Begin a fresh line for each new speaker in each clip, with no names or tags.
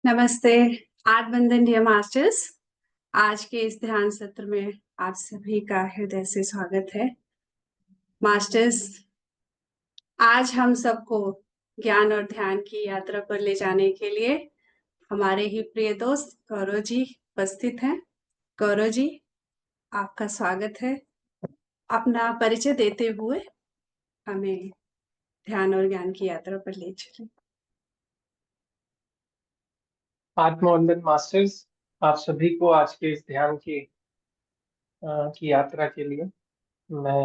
नमस्ते। आठ बंधन डियर मास्टर्स, आज के इस ध्यान सत्र में आप सभी का हृदय से स्वागत है। मास्टर्स, आज हम सबको ज्ञान और ध्यान की यात्रा पर ले जाने के लिए हमारे ही प्रिय दोस्त गौरव जी उपस्थित हैं। गौरव जी, आपका स्वागत है। अपना परिचय देते हुए हमें ध्यान और ज्ञान की यात्रा पर ले चलें।
आत्मवंदन मास्टर्स, आप सभी को आज के इस ध्यान की यात्रा के लिए मैं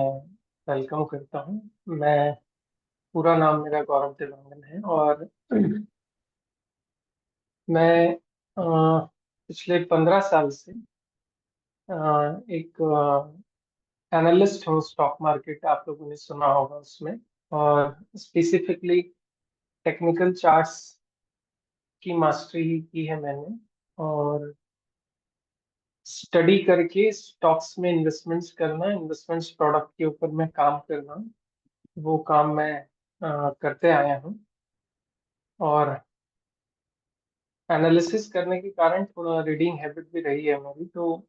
वेलकम करता हूँ। मैं पूरा नाम मेरा गौरव देवांगन है और मैं पिछले 15 साल से एक एनालिस्ट हूँ। स्टॉक मार्केट आप लोगों ने सुना होगा उसमें, और स्पेसिफिकली टेक्निकल चार्ट्स की मास्टरी की है मैंने। और स्टडी करके स्टॉक्स में इन्वेस्टमेंट्स करना, इन्वेस्टमेंट्स प्रोडक्ट के ऊपर मैं काम करना, वो काम मैं करते आया हूँ। और एनालिसिस करने के कारण थोड़ा रीडिंग हैबिट भी रही है मेरी। तो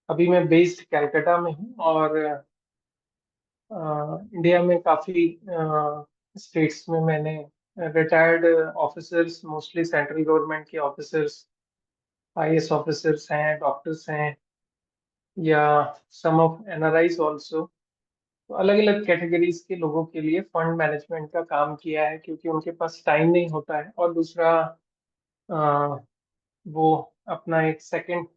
अभी मैं बेस्ड कैलकाटा में हूँ, और इंडिया में काफ़ी स्टेट्स में मैंने retired officers, mostly central government के ऑफिसर्स, आईएएस ऑफिसर्स हैं, डॉक्टर्स हैं, या सम ऑफ एनआरआईज ऑल्सो। तो अलग अलग कैटेगरीज के लोगों के लिए फंड मैनेजमेंट का काम किया है, क्योंकि उनके पास टाइम नहीं होता है, और दूसरा अ, वो अपना एक सेकंड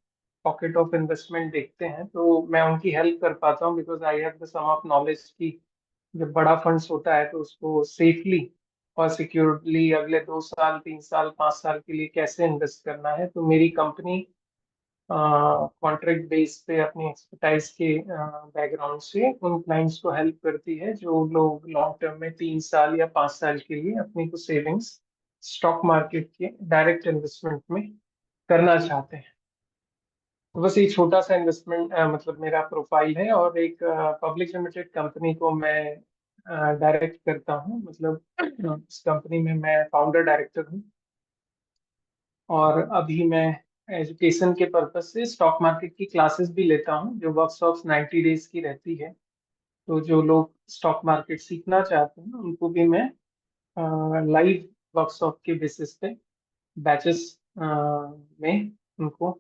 पॉकेट ऑफ इन्वेस्टमेंट देखते हैं। तो मैं उनकी हेल्प कर पाता हूँ, because I have the some of knowledge की जब बड़ा फंड्स होता है तो उसको सेफली और सिक्योरली अगले 2 साल, 3 साल, 5 साल के लिए कैसे इन्वेस्ट करना है। तो मेरी कंपनी कॉन्ट्रैक्ट बेस पे अपनी एक्सपर्टाइज के बैकग्राउंड से उन क्लाइंट्स को हेल्प करती है जो लोग लॉन्ग टर्म में 3 साल या 5 साल के लिए अपनी कुछ सेविंग्स स्टॉक मार्केट के डायरेक्ट इन्वेस्टमेंट में करना चाहते हैं। तो बस ये छोटा सा इन्वेस्टमेंट मतलब मेरा प्रोफाइल है। और एक पब्लिक लिमिटेड कंपनी को मैं डायरेक्ट करता हूँ, मतलब इस कंपनी में मैं फाउंडर डायरेक्टर हूँ। और अभी मैं एजुकेशन के पर्पज से स्टॉक मार्केट की क्लासेस भी लेता हूँ, जो वर्कशॉप्स 90 डेज की रहती है। तो जो लोग स्टॉक मार्केट सीखना चाहते हैं उनको भी मैं लाइव वर्कशॉप के बेसिस पे बैचेस में उनको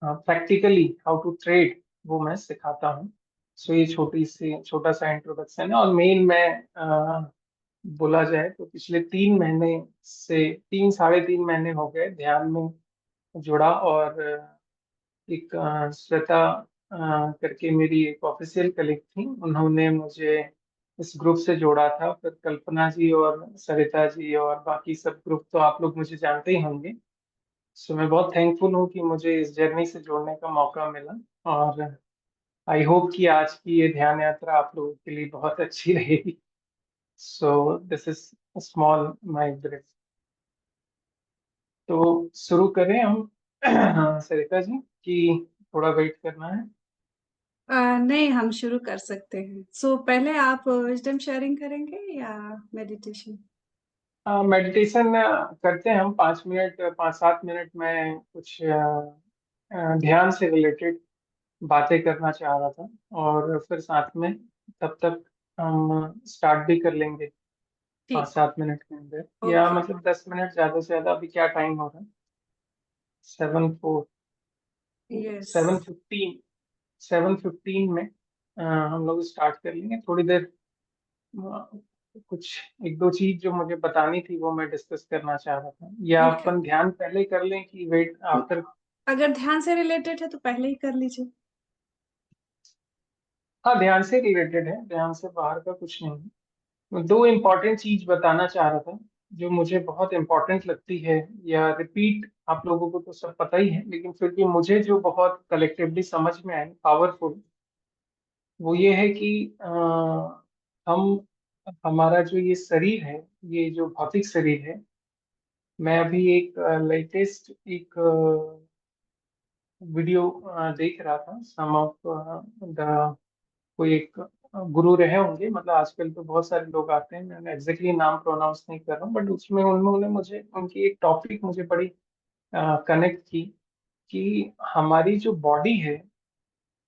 प्रैक्टिकली हाउ टू ट्रेड वो मैं सिखाता हूँ। सो ये छोटा सा इंट्रोडक्शन है। और मेन मैं बोला जाए तो पिछले 3 महीने से 3 साढ़े 3 महीने हो गए ध्यान में जुड़ा। और एक श्वेता करके मेरी एक ऑफिशियल कलीग थी, उन्होंने मुझे इस ग्रुप से जोड़ा था। फिर कल्पना जी और सरिता जी और बाकी सब ग्रुप तो आप लोग मुझे जानते ही होंगे। सो मैं बहुत थैंकफुल हूँ कि मुझे इस जर्नी से जोड़ने का मौका मिला। और आई होप कि आज की ये ध्यान यात्रा आप लोगों के लिए बहुत अच्छी रहेगी। So this is small my break. तो शुरू करें हम। हाँ, सरिता जी की थोड़ा वेट करना है।
नहीं, हम शुरू कर सकते हैं। पहले आप विजडम शेयरिंग करेंगे या मेडिटेशन?
मेडिटेशन करते हैं हम 5 मिनट, 5-7 मिनट में कुछ ध्यान से रिलेटेड बातें करना चाह रहा था। और फिर साथ में तब तक हम स्टार्ट भी कर लेंगे पाँच
ठीक।
सात मिनट के अंदर, या
ओके।
मतलब 10 मिनट ज्यादा से ज्यादा। अभी क्या टाइम हो रहा है? 7:04,
यस।
7:15। 7:15 में हम लोग स्टार्ट कर लेंगे। थोड़ी देर कुछ एक दो चीज जो मुझे बतानी थी वो मैं डिस्कस करना चाह रहा था। या
ओके।
अपन ध्यान पहले कर लें कि वेट आफ्टर?
अगर ध्यान से रिलेटेड है तो पहले ही कर लीजिए।
हाँ, ध्यान से रिलेटेड है, ध्यान से बाहर का कुछ नहीं है। मैं दो इम्पोर्टेंट चीज बताना चाह रहा था जो मुझे बहुत इम्पोर्टेंट लगती है, या रिपीट आप लोगों को तो सब पता ही है, लेकिन फिर भी मुझे जो बहुत कलेक्टिवली समझ में आए, पावरफुल, वो ये है कि हम हमारा जो ये शरीर है, ये जो भौतिक शरीर है। मैं अभी एक लेटेस्ट एक वीडियो देख रहा था। सम ऑफ द कोई एक गुरु रहे होंगे, मतलब आजकल तो बहुत सारे लोग आते हैं, मैं एग्जैक्टली नाम प्रोनाउंस नहीं कर रहा हूँ, बट उसमें उन्होंने मुझे उनकी एक टॉपिक मुझे बड़ी कनेक्ट की कि हमारी जो बॉडी है,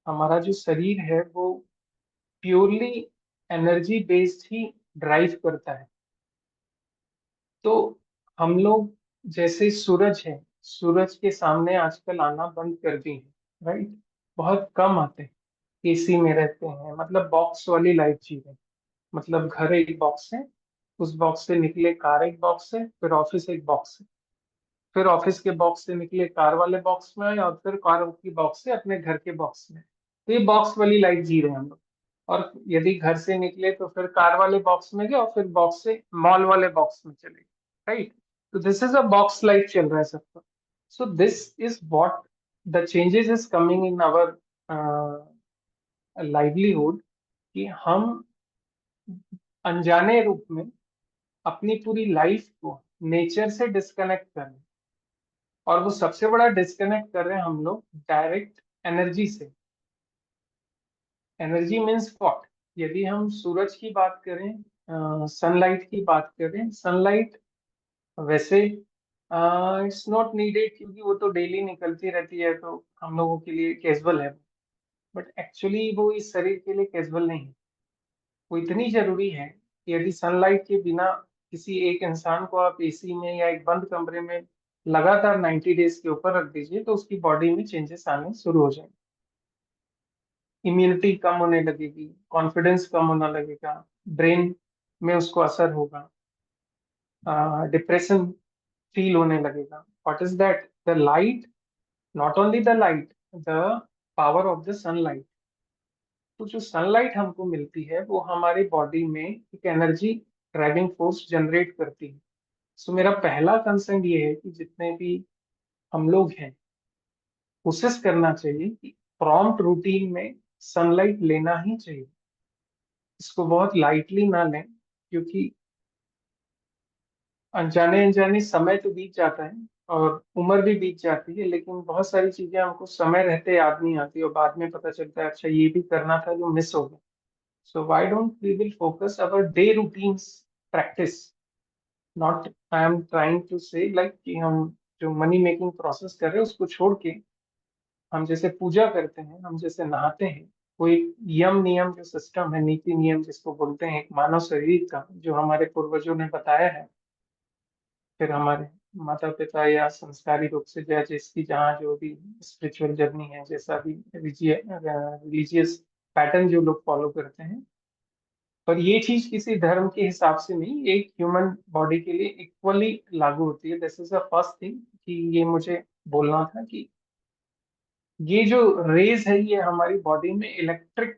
हमारा जो शरीर है, वो प्योरली एनर्जी बेस्ड ही ड्राइव करता है। तो हम लोग जैसे सूरज है, सूरज के सामने आजकल आना बंद कर दिए हैं, राइट। बहुत कम आते हैं, एसी में रहते हैं, मतलब बॉक्स वाली लाइफ जी रहे हैं। मतलब घर एक बॉक्स है, उस बॉक्स से निकले कार एक बॉक्स है, फिर ऑफिस एक बॉक्स है, फिर ऑफिस के बॉक्स से निकले कार वाले बॉक्स में आए, और फिर कार की बॉक्स से अपने घर के बॉक्स में। तो ये बॉक्स वाली लाइफ जी रहे हैं हम लोग। और यदि घर से निकले तो फिर कार वाले बॉक्स में गए, और फिर बॉक्स से मॉल वाले बॉक्स में चले गए, राइट। तो this is a box life चल रहा है सबका। So this is what the changes is coming in our livelihood, कि हम अनजाने रूप में अपनी पूरी लाइफ को नेचर से डिस्कनेक्ट कर रहे हैं। और वो सबसे बड़ा डिस्कनेक्ट कर रहे हैं हम लोग डायरेक्ट एनर्जी से। Energy means what? यदि हम सूरज की बात करें, सनलाइट की बात करें, सनलाइट वैसे इट्स नॉट नीडेड, क्योंकि वो तो डेली निकलती रहती है, तो हम लोगों के लिए कैजुअल है। बट एक्चुअली वो इस शरीर के लिए कैजुअल नहीं है। वो इतनी जरूरी है कि यदि सनलाइट के बिना किसी एक इंसान को आप एसी में या एक बंद कमरे में लगातार 90 डेज के ऊपर रख दीजिए, तो उसकी बॉडी में चेंजेस आने शुरू हो जाएंगे। इम्यूनिटी कम होने लगेगी, कॉन्फिडेंस कम होने लगेगा, ब्रेन में उसको असर होगा, डिप्रेशन फील होने लगेगा। What is that? The light, not only the light, the power of the sunlight. तो जो सनलाइट हमको मिलती है वो हमारी बॉडी में एक एनर्जी ड्राइविंग फोर्स जनरेट करती है। सो मेरा पहला कंसर्न ये है कि जितने भी हम लोग हैं, कोशिश करना चाहिए कि प्रॉम्प्ट रूटीन में सनलाइट लेना ही चाहिए। इसको बहुत लाइटली ना लें, क्योंकि अनजाने अनजाने समय तो बीत जाता है और उम्र भी बीत जाती है, लेकिन बहुत सारी चीजें हमको समय रहते याद नहीं आती, और बाद में पता चलता है अच्छा ये भी करना था जो मिस हो गया। So why don't we will focus our day routines practice. Not, I am trying to say like कि हम जो मनी मेकिंग प्रोसेस कर रहे हैं उसको छोड़ के, हम जैसे पूजा करते हैं, हम जैसे नहाते हैं, कोई यम नियम जो सिस्टम है, नीति नियम जिसको बोलते हैं, एक मानव शरीर का जो हमारे पूर्वजों ने बताया है, फिर हमारे माता पिता या संस्कारी रूप से या जिसकी जहाँ जो भी स्पिरिचुअल जर्नी है, जैसा भी रिलीजियस पैटर्न जो लोग फॉलो करते हैं। पर ये चीज किसी धर्म के हिसाब से नहीं, एक ह्यूमन बॉडी के लिए इक्वली लागू होती है। This is the first thing कि ये मुझे बोलना था कि ये जो रेज है ये हमारी बॉडी में इलेक्ट्रिक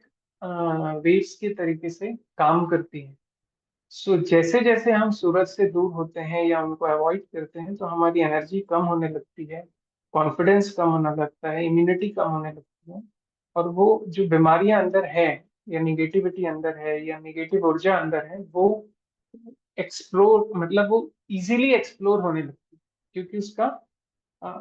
वेव्स के तरीके से काम करती है। सो जैसे जैसे हम सूरज से दूर होते हैं या उनको अवॉइड करते हैं, तो हमारी एनर्जी कम होने लगती है, कॉन्फिडेंस कम होने लगता है, इम्यूनिटी कम होने लगती है। और वो जो बीमारियां अंदर है, या निगेटिविटी अंदर है, या निगेटिव ऊर्जा अंदर है, वो एक्सप्लोर, मतलब वो इजीली एक्सप्लोर होने लगती है। क्योंकि उसका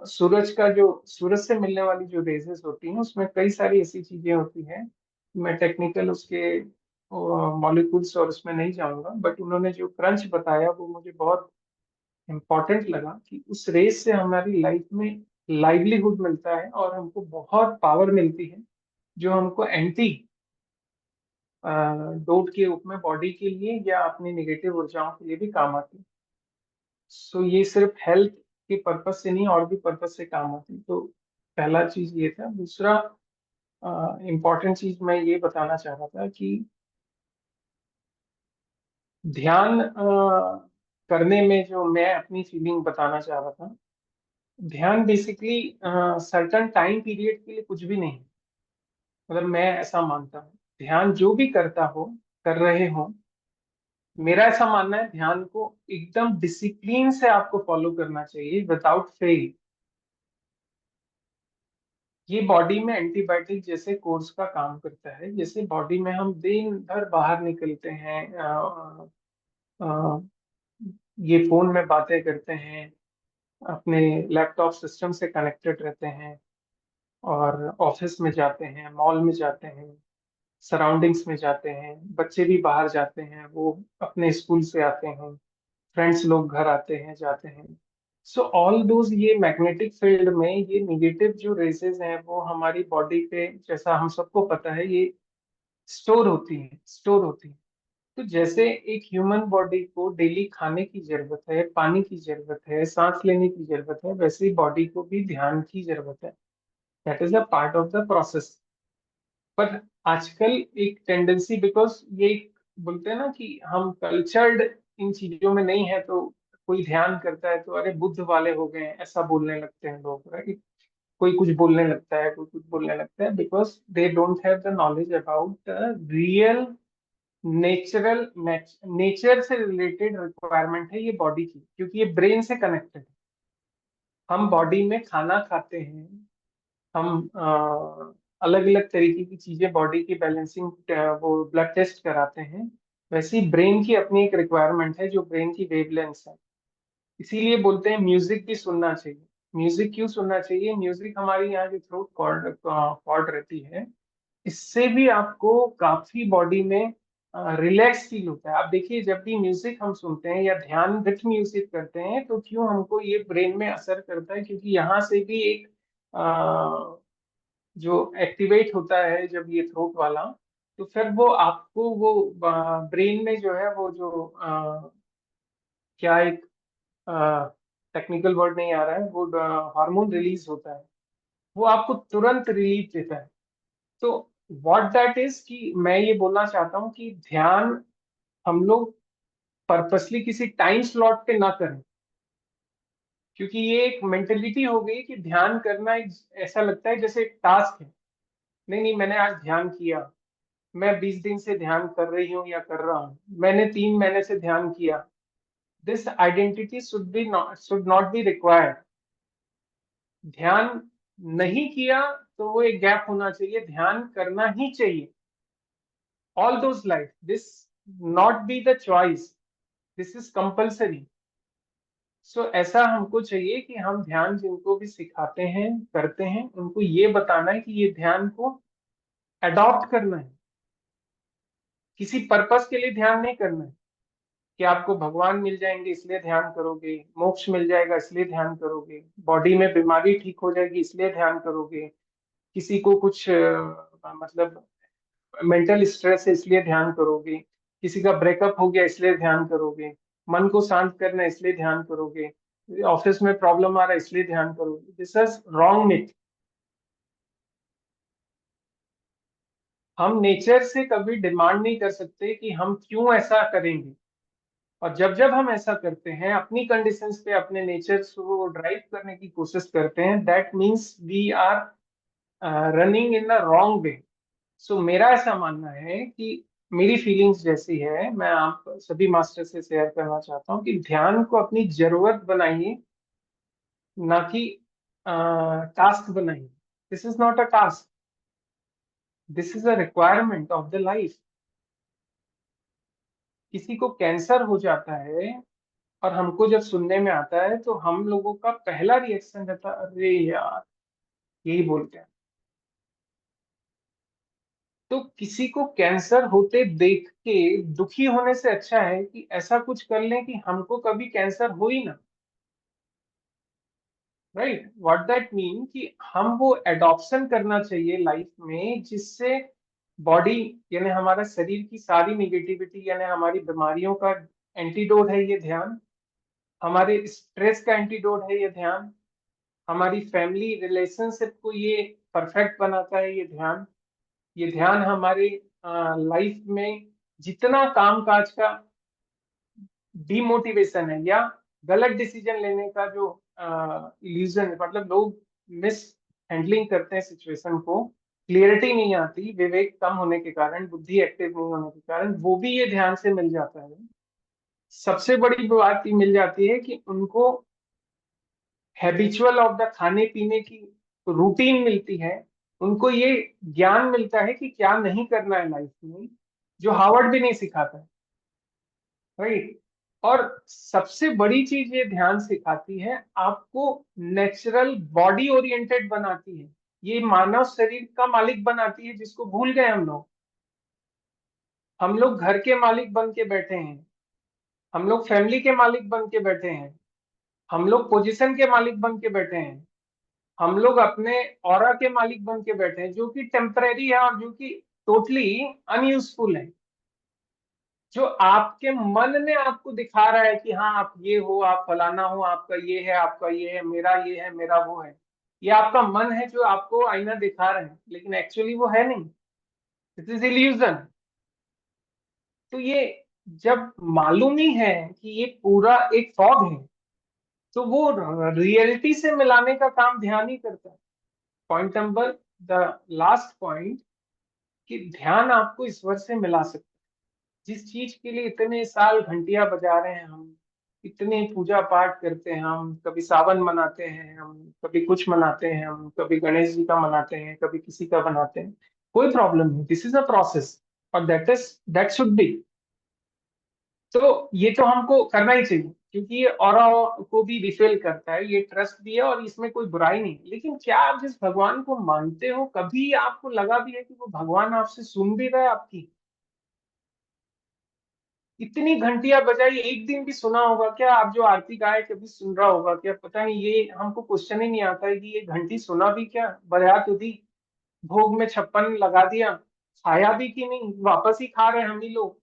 सूरज का जो, सूरज से मिलने वाली जो रेजेस होती हैं उसमें कई सारी ऐसी चीजें होती हैं। मैं टेक्निकल उसके मॉलिक्यूल्स और उसमें नहीं जाऊंगा, बट उन्होंने जो क्रंच बताया वो मुझे बहुत इम्पोर्टेंट लगा, कि उस रेस से हमारी लाइफ में लाइवलीहुड मिलता है और हमको बहुत पावर मिलती है, जो हमको एंटी डोट के रूप में बॉडी के लिए या अपनी निगेटिव ऊर्जाओं के लिए भी काम आती है। सो ये सिर्फ हेल्थ के पर्पज से नहीं, और भी पर्पज से काम आती है। तो पहला चीज ये था। दूसरा इम्पोर्टेंट चीज मैं ये बताना चाह रहा था कि ध्यान करने में जो मैं अपनी फीलिंग बताना चाह रहा था, ध्यान बेसिकली सर्टन टाइम पीरियड के लिए कुछ भी नहीं। मतलब मैं ऐसा मानता हूँ, ध्यान जो भी करता हो, कर रहे हो, मेरा ऐसा मानना है ध्यान को एकदम डिसिप्लिन से आपको फॉलो करना चाहिए, विदाउट फेल। ये बॉडी में एंटीबायोटिक जैसे कोर्स का काम करता है। जैसे बॉडी में हम दिन भर बाहर निकलते हैं, अ, ये फोन में बातें करते हैं, अपने लैपटॉप सिस्टम से कनेक्टेड रहते हैं, और ऑफिस में जाते हैं, मॉल में जाते हैं, सराउंडिंग्स में जाते हैं, बच्चे भी बाहर जाते हैं, वो अपने स्कूल से आते हैं, फ्रेंड्स लोग घर आते हैं जाते हैं। सो ऑल दोज, ये मैग्नेटिक फील्ड में ये निगेटिव जो रेसेस हैं वो हमारी बॉडी पे, जैसा हम सबको पता है, ये स्टोर होती है। तो जैसे एक ह्यूमन बॉडी को डेली खाने की जरूरत है, पानी की जरूरत है, सांस लेने की जरूरत है, वैसे ही बॉडी को भी ध्यान की जरूरत है। That is a part of the process. पर आजकल एक टेंडेंसी, बिकॉज ये बोलते हैं ना कि हम कल्चर्ड इन चीजों में नहीं है, तो कोई ध्यान करता है तो अरे बुद्ध वाले हो गए हैं, ऐसा बोलने लगते हैं लोग, राइट? कोई कुछ बोलने लगता है, कोई कुछ बोलने लगता है, because they don't have the knowledge about the real natural nature से रिलेटेड रिक्वायरमेंट है ये बॉडी की, क्योंकि ये ब्रेन से कनेक्टेड है। हम बॉडी में खाना खाते हैं, हम अलग अलग तरीके की चीजें, बॉडी की बैलेंसिंग, वो ब्लड टेस्ट कराते हैं। वैसे ही ब्रेन की अपनी एक रिक्वायरमेंट है जो ब्रेन की वेवलेंथ है। इसीलिए बोलते हैं म्यूजिक भी सुनना चाहिए। म्यूजिक क्यों सुनना चाहिए? म्यूजिक हमारी यहाँ जो थ्रोट कॉर्ड कॉर्ड रहती है, इससे भी आपको काफी बॉडी में रिलैक्स फील होता है। आप देखिए, जब भी म्यूजिक हम सुनते हैं या ध्यान विथ म्यूजिक करते हैं, तो क्यों हमको ये ब्रेन में असर करता है? क्योंकि यहाँ से भी एक जो एक्टिवेट होता है जब ये थ्रोट वाला, तो फिर वो आपको वो ब्रेन में जो है वो जो क्या एक टेक्निकल वर्ड नहीं आ रहा है, वो हार्मोन रिलीज होता है, वो आपको तुरंत रिलीफ देता है। तो व्हाट दैट इज, कि मैं ये बोलना चाहता हूँ कि ध्यान हम लोग पर्पसली किसी टाइम स्लॉट पे ना करें, क्योंकि ये एक मेंटेलिटी हो गई कि ध्यान करना एक, ऐसा लगता है जैसे एक टास्क है। नहीं नहीं, मैंने आज ध्यान किया, मैं 20 दिन से ध्यान कर रही हूँ या कर रहा हूँ, मैंने 3 महीने से ध्यान किया। This identity should not be required. ध्यान नहीं किया तो वो एक गैप होना चाहिए, ध्यान करना ही चाहिए all those life. This not be the choice, this is compulsory. So ऐसा हमको चाहिए कि हम ध्यान जिनको भी सिखाते हैं, करते हैं, उनको ये बताना है कि ये ध्यान को अडॉप्ट करना है, किसी पर्पस के लिए ध्यान नहीं करना है कि आपको भगवान मिल जाएंगे इसलिए ध्यान करोगे, मोक्ष मिल जाएगा इसलिए ध्यान करोगे, बॉडी में बीमारी ठीक हो जाएगी इसलिए ध्यान करोगे, किसी को कुछ मतलब मेंटल स्ट्रेस है इसलिए ध्यान करोगे, किसी का ब्रेकअप हो गया इसलिए ध्यान करोगे, मन को शांत करना है इसलिए ध्यान करोगे, ऑफिस में प्रॉब्लम आ रहा है इसलिए ध्यान करोगे। This is wrong myth. हम नेचर से कभी डिमांड नहीं कर सकते कि हम क्यों ऐसा करेंगे। और जब जब हम ऐसा करते हैं, अपनी कंडीशंस पे अपने नेचर को ड्राइव करने की कोशिश करते हैं, that means we are running in the wrong way. So मेरा ऐसा मानना है कि मेरी फीलिंग्स जैसी है, मैं आप सभी मास्टर से शेयर करना चाहता हूँ कि ध्यान को अपनी जरूरत बनाइए, ना कि टास्क बनाइए। This is not a task, this is a requirement of the life. किसी को कैंसर हो जाता है और हमको जब सुनने में आता है, तो हम लोगों का पहला रिएक्शन रहता है, अरे यार, यही बोलते हैं। तो किसी को कैंसर होते देख के दुखी होने से अच्छा है कि ऐसा कुछ कर लें कि हमको कभी कैंसर हो ही ना। राइट? व्हाट दैट मीन कि हम वो एडॉप्शन करना चाहिए लाइफ में, जिससे बॉडी, यानी हमारा शरीर की सारी निगेटिविटी, यानी हमारी बीमारियों का एंटीडोट है ये ध्यान, हमारे स्ट्रेस का एंटीडोट है ये ध्यान, हमारी फैमिली रिलेशनशिप को ये परफेक्ट बनाता है ये ध्यान। ये ध्यान हमारे लाइफ में जितना काम काज का डिमोटिवेशन है या गलत डिसीजन लेने का जो इल्यूजन, मतलब लोग मिस हैंडलिंग करते हैं सिचुएशन को, क्लियरिटी नहीं आती, विवेक कम होने के कारण, बुद्धि एक्टिव नहीं होने के कारण, वो भी ये ध्यान से मिल जाता है। सबसे बड़ी बात ये मिल जाती है कि उनको हैबिचुअल ऑफ द खाने पीने की रूटीन मिलती है, उनको ये ज्ञान मिलता है कि क्या नहीं करना है लाइफ में, जो हार्वर्ड भी नहीं सिखाता है। राइट? और सबसे बड़ी चीज ये ध्यान सिखाती है, आपको नेचुरल बॉडी ओरिएंटेड बनाती है, ये मानव शरीर का मालिक बनाती है, जिसको भूल गए हम लोग। हम लोग घर के मालिक बन के बैठे हैं, हम लोग फैमिली के मालिक बन के बैठे हैं, हम लोग पोजीशन के मालिक बन के बैठे हैं, हम लोग अपने ऑरा के मालिक बन के बैठे हैं, जो कि टेम्परेरी है और जो कि टोटली अनयूजफुल है। जो आपके मन ने आपको दिखा रहा है कि हाँ आप ये हो, आप फलाना हो, आपका ये है, आपका ये है, मेरा ये है, मेरा वो है, ये आपका मन है जो आपको आईना दिखा रहे हैं, लेकिन एक्चुअली वो है नहीं। This is illusion. तो ये जब मालूम ही है कि ये पूरा एक फॉग है, तो वो रियलिटी से मिलाने का काम ध्यान ही करता है। Point number the last point, कि ध्यान आपको ईश्वर से मिला सकता है। जिस चीज के लिए इतने साल घंटियां बजा रहे हैं हम, इतने पूजा पाठ करते हैं हम, कभी सावन मनाते हैं हम, कभी कुछ मनाते हैं हम, कभी गणेश जी का मनाते हैं, कभी किसी का बनाते हैं, कोई प्रॉब्लम नहीं, दिस इज अ प्रोसेस, और दैट शुड बी। तो ये तो हमको करना ही चाहिए, क्योंकि ये ऑरा को भी रिफिल करता है, ये ट्रस्ट भी है, और इसमें कोई बुराई नहीं। लेकिन क्या आप जिस भगवान को मानते हो, कभी आपको लगा भी है कि वो भगवान आपसे सुन भी रहा है आपकी? इतनी घंटियां बजाई, एक दिन भी सुना होगा क्या? आप जो आरती गाए कभी सुन रहा होगा क्या? पता नहीं, ये हमको क्वेश्चन ही नहीं आता है कि ये घंटी सुना भी क्या, बजा तो दी, भोग में 56 लगा दिया, खाया भी कि नहीं, वापस ही खा रहे हैं हम ही लोग।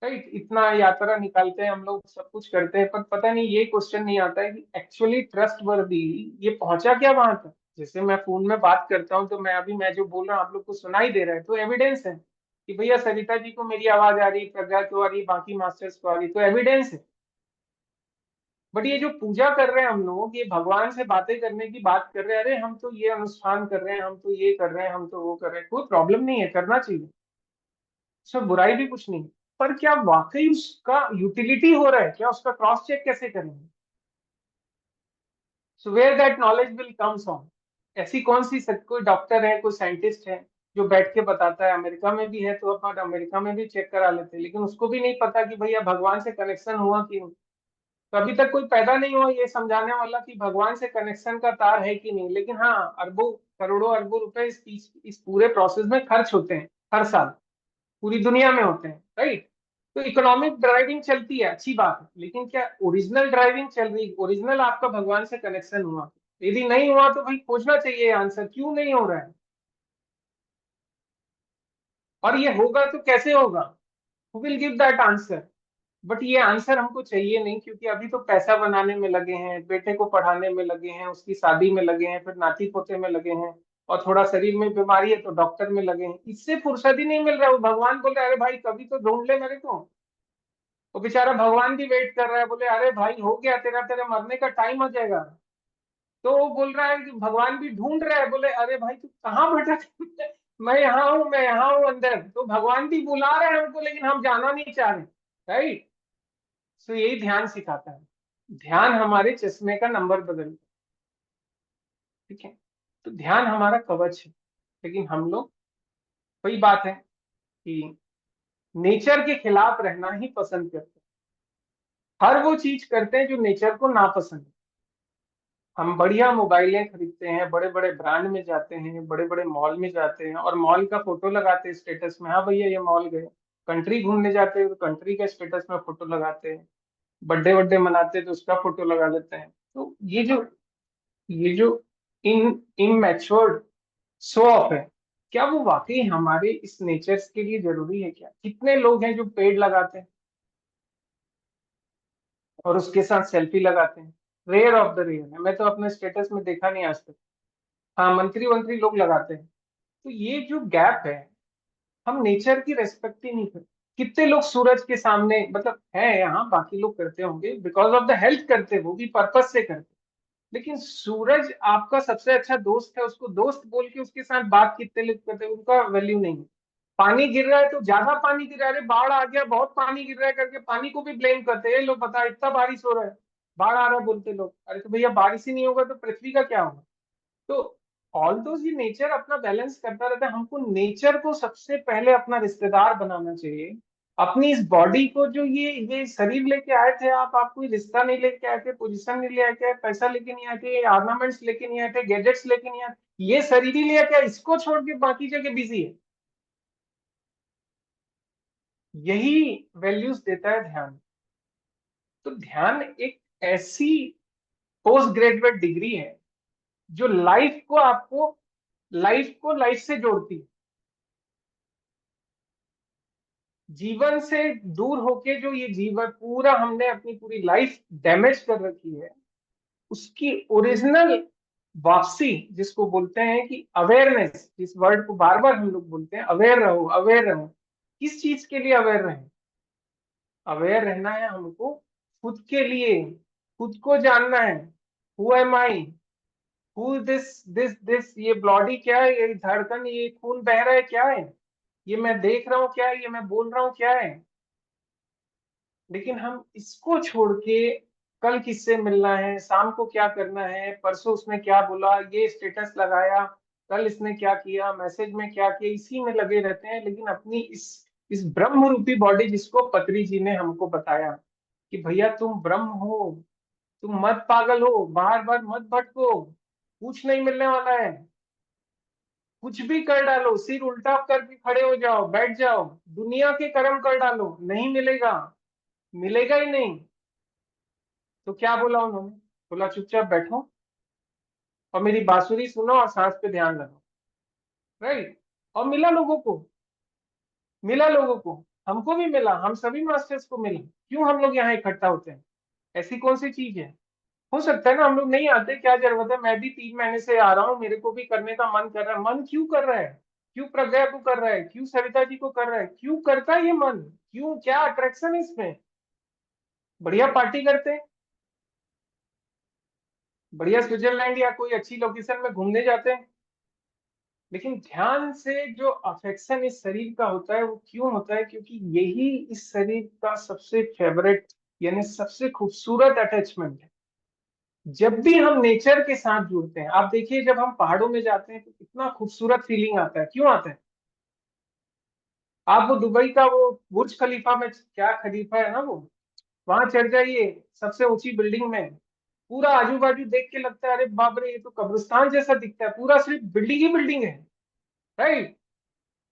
राइट, इतना यात्रा निकालते हैं हम लोग, सब कुछ करते हैं, पर पता नहीं, ये क्वेश्चन नहीं आता है कि एक्चुअली ट्रस्ट वर्दी ये पहुंचा क्या वहां तक। जैसे मैं फोन में बात करता हूँ, तो मैं जो बोल रहा हूँ आप लोग को सुनाई दे रहा है, तो एविडेंस है कि भैया सरिता जी को मेरी आवाज आ रही, प्रज्ञा को आ रही, बाकी मास्टर्स को आ रही, तो एविडेंस है। बट ये जो पूजा कर रहे हैं हम लोग, ये भगवान से बातें करने की बात कर रहे हैं, अरे हम तो ये अनुष्ठान कर रहे हैं, हम तो ये कर रहे हैं, हम तो वो कर रहे हैं, कोई प्रॉब्लम नहीं है, करना चाहिए, उसमें बुराई भी कुछ नहीं है। पर क्या वाकई उसका यूटिलिटी हो रहा है क्या? उसका क्रॉस चेक कैसे करेंगे? So where that knowledge will comes on. ऐसी कौन सी कोई डॉक्टर है, कोई साइंटिस्ट है जो बैठ के बताता है? अमेरिका में भी है, तो अपन अमेरिका में भी चेक करा लेते हैं, लेकिन उसको भी नहीं पता कि भैया भगवान से कनेक्शन हुआ कि नहीं। तो अभी तक कोई पैदा नहीं हुआ ये समझाने वाला कि भगवान से कनेक्शन का तार है कि नहीं। लेकिन हाँ, अरबों करोड़ों अरबों रुपए इस पूरे प्रोसेस में खर्च होते हैं हर साल, पूरी दुनिया में होते हैं, राइट? तो इकोनॉमिक ड्राइविंग चलती है, अच्छी बात है, लेकिन क्या ओरिजिनल ड्राइविंग चल रही, ओरिजिनल आपका भगवान से कनेक्शन हुआ? यदि नहीं हुआ तो भाई खोजना चाहिए आंसर, क्यों नहीं हो रहा है, और ये होगा तो कैसे होगा? Who will give that answer? But ये आंसर हमको चाहिए नहीं, क्योंकि अभी तो पैसा बनाने में लगे हैं, बेटे को पढ़ाने में लगे हैं, उसकी शादी में लगे हैं, फिर नाती पोते में लगे हैं, और थोड़ा शरीर में बीमारी है तो डॉक्टर में लगे हैं, इससे फुर्सत ही नहीं मिल रहा है। वो भगवान बोल रहे अरे भाई कभी तो ढूंढ ले मेरे को। वो बेचारा भगवान भी वेट कर रहा है, बोले अरे भाई हो गया तेरा, तेरे मरने का टाइम हो जाएगा। तो वो बोल रहा है कि भगवान भी ढूंढ रहा है, बोले अरे भाई तू कहाँ भटक मैं यहाँ हूँ, मैं यहाँ हूँ अंदर। तो भगवान भी बुला रहे हैं हमको, लेकिन हम जाना नहीं चाह रहे। राइट। सो यही ध्यान सिखाता है। ध्यान हमारे चश्मे का नंबर बदलता है। ठीक है। तो ध्यान हमारा कवच है, लेकिन हम लोग, वही बात है कि नेचर के खिलाफ रहना ही पसंद करते हैं, हर वो चीज करते हैं जो नेचर को नापसंद है। हम बढ़िया मोबाइलें खरीदते हैं, बड़े बड़े ब्रांड में जाते हैं, बड़े बड़े मॉल में जाते हैं, और मॉल का फोटो लगाते हैं स्टेटस में, हाँ भैया ये मॉल गए। कंट्री घूमने जाते हैं तो कंट्री के स्टेटस में फोटो लगाते हैं। बर्थडे वड्डे मनाते हैं तो उसका फोटो लगा लेते हैं। तो ये जो इन इनमेच्योर्ड शो ऑफ है, क्या वो वाकई हमारे इस नेचर के लिए जरूरी है क्या? कितने लोग हैं जो पेड़ लगाते हैं और उसके साथ सेल्फी लगाते हैं? रेयर ऑफ द रेयर है, मैं तो अपने स्टेटस में देखा नहीं आज तक। हाँ, मंत्री वंत्री लोग लगाते हैं। तो ये जो गैप है, हम नेचर की रेस्पेक्ट ही नहीं करते। कितने लोग सूरज के सामने, मतलब है यहाँ, बाकी लोग करते होंगे बिकॉज ऑफ द हेल्थ करते हैं, वो भी पर्पस से करते हैं, लेकिन सूरज आपका सबसे अच्छा दोस्त है, उसको दोस्त बोल के उसके साथ बात कितने लोग करते हैं, उनका वैल्यू नहीं है। पानी गिर रहा है तो ज्यादा पानी गिर रहा है, अरे बाढ़ आ गया बहुत पानी गिर रहा है करके पानी को भी ब्लेम करते हैं, ये लोग बता इतना बारिश हो रहा है, बाढ़ आ रहा है बोलते लोग, अरे तो भैया बारिश ही नहीं होगा तो पृथ्वी का क्या होगा? तो ऑल दो ये नेचर अपना बैलेंस करता रहता है, हमको नेचर को सबसे पहले अपना रिश्तेदार बनाना चाहिए। अपनी इस बॉडी को, जो ये शरीर लेके आए थे आप कोई रिश्ता नहीं लेके आए थे, पोजीशन नहीं ले आए थे, पैसा लेके नहीं आए थे, ऑर्नामेंट्स लेके नहीं आए थे, गैजेट्स लेके नहीं आए थे, ये शरीर ही लिया क्या? इसको छोड़ के बाकी जगह बिजी है। यही वैल्यूज देता है ध्यान। तो ध्यान एक ऐसी पोस्ट ग्रेजुएट डिग्री है जो लाइफ से जोड़ती है। जीवन से दूर होके जो ये जीवन पूरा हमने अपनी पूरी लाइफ डैमेज कर रखी है, उसकी ओरिजिनल वापसी, जिसको बोलते हैं कि अवेयरनेस, जिस वर्ड को बार बार हम लोग बोलते हैं, अवेयर रहो अवेयर रहो। किस चीज के लिए अवेयर रहें? अवेयर रहना है हमको खुद के लिए, खुद को जानना है। Who am I, who this ये बॉडी क्या है, ये धड़कन, ये खून बह रहा है क्या है, ये मैं देख रहा हूँ क्या है, ये मैं बोल रहा हूँ क्या है। लेकिन हम इसको छोड़ के कल किससे मिलना है, शाम को क्या करना है, परसों उसने क्या बोला, ये स्टेटस लगाया, कल इसने क्या किया, मैसेज में क्या किया, इसी में लगे रहते हैं। लेकिन अपनी इस ब्रह्म रूपी बॉडी, जिसको पत्री जी ने हमको बताया कि भैया तुम ब्रह्म हो, तुम मत पागल हो, बार बार मत भटको, कुछ नहीं मिलने वाला है। कुछ भी कर डालो, सिर उल्टा करके खड़े हो जाओ, बैठ जाओ, दुनिया के कर्म कर डालो, नहीं मिलेगा, मिलेगा ही नहीं। तो क्या बोला उन्होंने? बोला चुपचाप बैठो और मेरी बांसुरी सुनो और सांस पे ध्यान रखो। राइट। और मिला लोगों को, हमको भी मिला, हम सभी मास्टर्स को मिला। क्यों हम लोग यहाँ इकट्ठा होते हैं? ऐसी कौन सी चीज है? हो सकता है ना हम लोग नहीं आते, क्या जरूरत है, मैं भी 3 महीने से आ रहा हूँ, मेरे को भी करने का मन कर रहा है। मन क्यों कर रहा है? क्यों प्रज्ञा को कर रहा है, क्यों सरिता जी को कर रहा है, क्यों करता है ये मन? क्यों, क्या अट्रैक्शन है इसमें? बढ़िया पार्टी करते हैं, बढ़िया स्विट्जरलैंड या कोई अच्छी लोकेशन में घूमने जाते हैं। लेकिन ध्यान से जो अफेक्शन इस शरीर का होता है, वो क्यों होता है? क्योंकि यही इस शरीर का सबसे फेवरेट, यानी सबसे खूबसूरत अटैचमेंट है। जब भी हम नेचर के साथ जुड़ते हैं, आप देखिए जब हम पहाड़ों में जाते हैं तो कितना खूबसूरत फीलिंग आता है। क्यों आता है? आप वो दुबई का वो बुर्ज खलीफा में, क्या खलीफा है ना वो, वहां चढ़ जाइए, सबसे ऊंची बिल्डिंग में, पूरा आजू बाजू देख के लगता है अरे बाप रे, ये तो कब्रिस्तान जैसा दिखता है, पूरा सिर्फ बिल्डिंग ही बिल्डिंग है। राइट।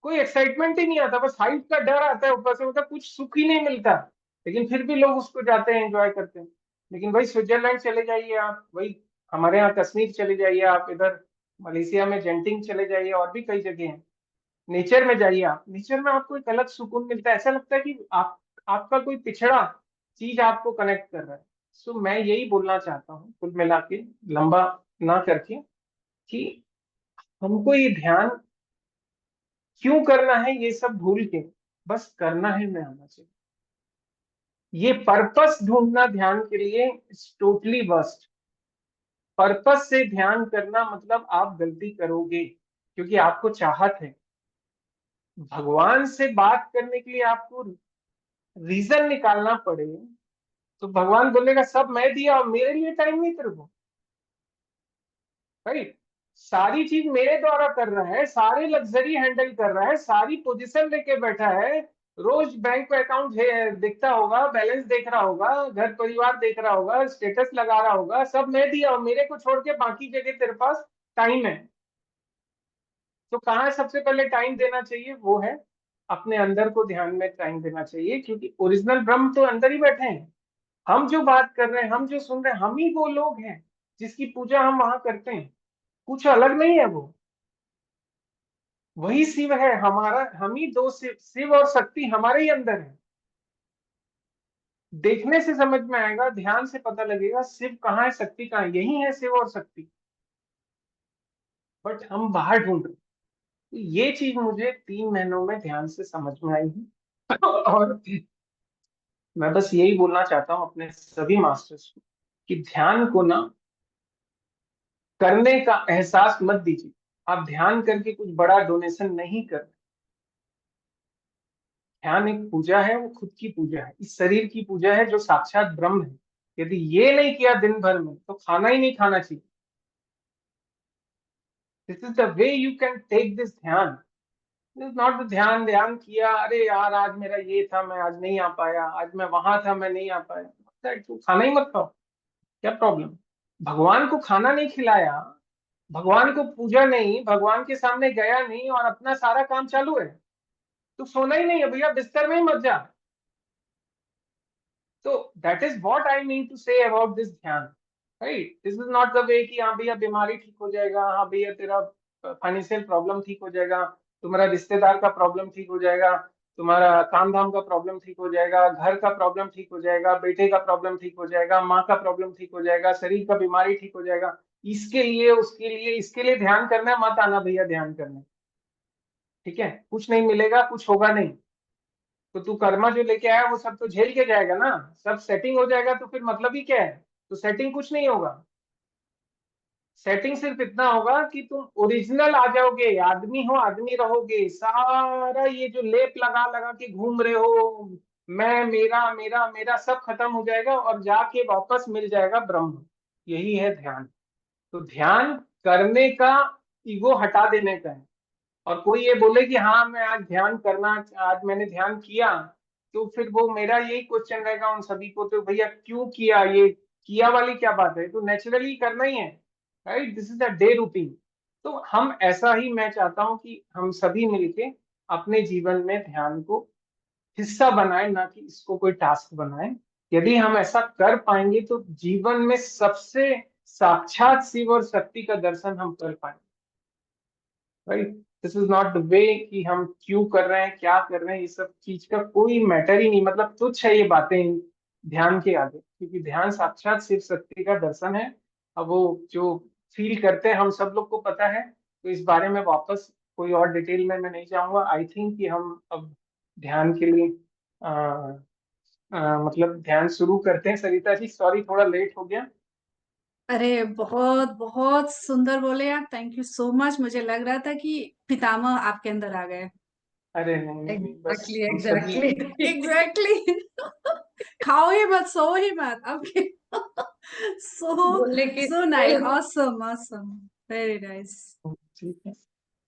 कोई एक्साइटमेंट ही नहीं आता, बस हाइट का डर आता है ऊपर से, मतलब कुछ सुख ही नहीं मिलता। लेकिन फिर भी लोग उसको जाते हैं, एंजॉय करते हैं। लेकिन वही स्विट्जरलैंड चले जाइए आप, वही हमारे यहाँ कश्मीर चले जाइए आप, इधर मलेशिया में जेंटिंग चले जाइए, और भी कई जगह हैं। नेचर में जाइए आप, नेचर में आपको एक अलग सुकून मिलता है। ऐसा लगता है कि आपका कोई पिछड़ा चीज आपको कनेक्ट कर रहा है। सो मैं यही बोलना चाहता हूँ कुल मिला के, लंबा ना करके, कि हमको ये ध्यान क्यों करना है, ये सब भूल के बस करना है में आना चाहिए। ये पर्पस ढूंढना ध्यान के लिए इज टोटली वर्स्ट। पर्पस से ध्यान करना मतलब आप गलती करोगे, क्योंकि आपको चाहत है। भगवान से बात करने के लिए आपको रीजन निकालना पड़े, तो भगवान बोलेगा सब मैं दिया और मेरे लिए टाइम नहीं तेरे को। राइट। सारी चीज मेरे द्वारा कर रहा है, सारे लग्जरी हैंडल कर रहा है, सारी पोजीशन लेके बैठा है, रोज बैंक अकाउंट देखता होगा, बैलेंस देख रहा होगा, घर परिवार देख रहा होगा, स्टेटस लगा रहा होगा, सब मैं दिया और मेरे को छोड़ के बाकी जगह तेरे पास टाइम है। तो कहाँ सबसे पहले टाइम देना चाहिए? वो है अपने अंदर को ध्यान में टाइम देना चाहिए, क्योंकि ओरिजिनल ब्रह्म तो अंदर ही बैठे हैं। हम जो बात कर रहे हैं, हम जो सुन रहे हैं, हम ही वो लोग हैं जिसकी पूजा हम वहां करते हैं। कुछ अलग नहीं है वो, वही शिव है हमारा। हम ही दो शिव, शिव और शक्ति हमारे ही अंदर है। देखने से समझ में आएगा, ध्यान से पता लगेगा शिव कहाँ है, शक्ति कहाँ है। यही है शिव और शक्ति, बट हम बाहर ढूंढ रहे हैं। तो ये चीज मुझे 3 महीनों में ध्यान से समझ में आई है। और मैं बस यही बोलना चाहता हूँ अपने सभी मास्टर्स को, कि ध्यान को ना करने का एहसास मत दीजिए। आप ध्यान करके कुछ बड़ा डोनेशन नहीं कर। ध्यान एक पूजा है, वो खुद की पूजा है, इस शरीर की पूजा है जो साक्षात ब्रह्म है। यदि ये नहीं किया दिन भर में, तो खाना ही नहीं खाना चाहिए। This is the way you can take this dhyan. This is not the dhyan, ध्यान किया, अरे यार आज मेरा ये था, मैं आज नहीं आ पाया, आज मैं वहां था, मैं नहीं आ पाया, तो खाना ही मत खाओ, क्या प्रॉब्लम? भगवान को खाना नहीं खिलाया, भगवान को पूजा नहीं, भगवान के सामने गया नहीं, और अपना सारा काम चालू है, तो सोना ही नहीं है भैया, बिस्तर में ही मत जा। तो that is what I mean to say about this ध्यान, right? This is not the way कि हाँ भैया बीमारी ठीक हो जाएगा, हाँ भैया तेरा फाइनेंशियल प्रॉब्लम ठीक हो जाएगा, तुम्हारा रिश्तेदार का प्रॉब्लम ठीक हो जाएगा, तुम्हारा काम धाम का प्रॉब्लम ठीक हो जाएगा, घर का प्रॉब्लम ठीक हो जाएगा, बेटे का प्रॉब्लम ठीक हो जाएगा, माँ का प्रॉब्लम ठीक हो जाएगा, शरीर का बीमारी ठीक हो जाएगा। इसके लिए उसके लिए इसके लिए ध्यान करना है, मत आना भैया ध्यान करने। ठीक है, कुछ नहीं मिलेगा, कुछ होगा नहीं। तो तू कर्मा जो लेके आया वो सब तो झेल के जाएगा ना, सब सेटिंग हो जाएगा तो फिर मतलब ही क्या है? तो सेटिंग कुछ नहीं होगा। सेटिंग सिर्फ इतना होगा कि तुम ओरिजिनल आ जाओगे, आदमी हो आदमी रहोगे। सारा ये जो लेप लगा लगा के घूम रहे हो, मैं मेरा मेरा मेरा, सब खत्म हो जाएगा और जाके वापस मिल जाएगा ब्रह्म। यही है ध्यान। तो ध्यान करने का ईगो हटा देने का है। और कोई ये बोले कि हाँ मैं आज ध्यान करना, आज मैंने ध्यान किया, तो फिर वो मेरा यही क्वेश्चन रहेगा उन सभी को, तो भैया क्यों किया? ये किया वाली क्या बात है? तो नेचुरली करना ही है, right? This is a day routine. तो हम ऐसा ही, मैं चाहता हूँ कि हम सभी मिलके अपने जीवन में ध्यान को हिस्सा बनाए, ना कि इसको कोई टास्क बनाए। यदि हम ऐसा कर पाएंगे तो जीवन में सबसे साक्षात शिव और शक्ति का दर्शन हम कर पाएंगे, right? This is not the way कि हम क्यों कर रहे हैं, क्या कर रहे हैं, ये सब चीज का कोई मैटर ही नहीं, मतलब तुच्छ है ये बातें ध्यान के आगे, क्योंकि ध्यान साक्षात शिव शक्ति का दर्शन है। अब वो जो फील करते हैं हम सब लोग को पता है, तो इस बारे में वापस कोई और डिटेल में मैं नहीं जाऊंगा। आई थिंक कि हम अब ध्यान के लिए मतलब ध्यान शुरू करते हैं। सरिता जी सॉरी थोड़ा लेट हो गया।
अरे बहुत बहुत सुंदर बोले आप, थैंक यू सो मच। मुझे लग रहा था कि पितामह आपके अंदर आ गए।
अरे नहीं नहीं नहीं, बस
एग्जैक्टली
हम सभी
एग्जैक्टली एग्जैक्टली। खाओ ही मत, सो ही मत आपके। सो
बोलने की
so nice, awesome awesome, very nice.
ठीक है।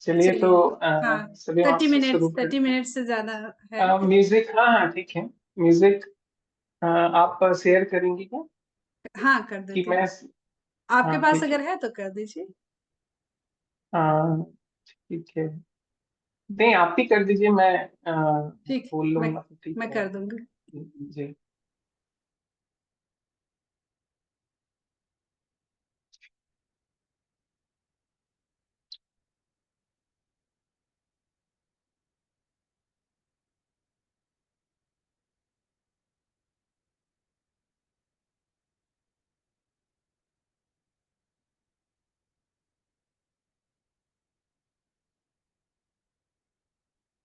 चलिए तो
चलिए, हाँ,
सभी वहां
थर्टी
से शुरू
मिनट्स, थर्टी
करते हैं।
मिनट से ज्यादा है।
म्यूजिक, हाँ हाँ ठीक है। म्यूजिक आप शेयर करेंगी क्या?
हाँ, कर
कि
देती
मैं?
हूँ। आपके
हाँ
पास
ठीक है।
अगर है तो कर दीजिए।
अ, ठीक है, नहीं आप ही कर दीजिए, मैं
ठीक,
बोल
मैं
लूंगा तो ठीक
मैं
है।
कर दूंगी।
जी।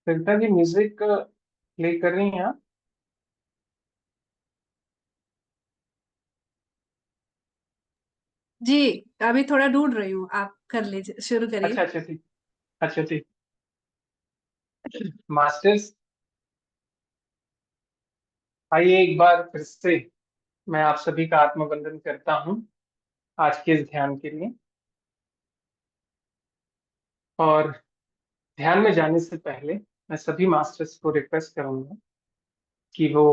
सरिता जी म्यूजिक प्ले कर रही हैं आप?
जी, अभी थोड़ा ढूंढ रही हूँ, आप कर लीजिए, शुरू करिए।
अच्छा अच्छा ठीक। अच्छा ठीक। मास्टर्स, आइए एक बार फिर से मैं आप सभी का आत्मवंदन करता हूँ आज के इस ध्यान के लिए। और ध्यान में जाने से पहले मैं सभी मास्टर्स को रिक्वेस्ट करूंगा कि वो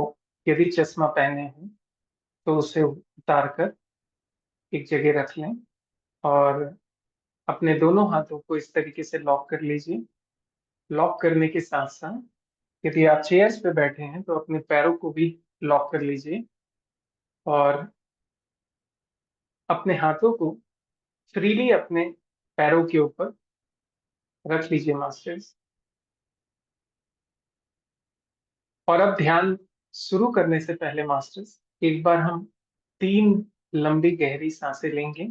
यदि चश्मा पहने हैं तो उसे उतार कर एक जगह रख लें, और अपने दोनों हाथों को इस तरीके से लॉक कर लीजिए। लॉक करने के साथ साथ यदि आप चेयर्स पे बैठे हैं तो अपने पैरों को भी लॉक कर लीजिए, और अपने हाथों को फ्रीली अपने पैरों के ऊपर रख लीजिए मास्टर्स। और अब ध्यान शुरू करने से पहले मास्टर्स, एक बार हम 3 लंबी गहरी सांसें लेंगे,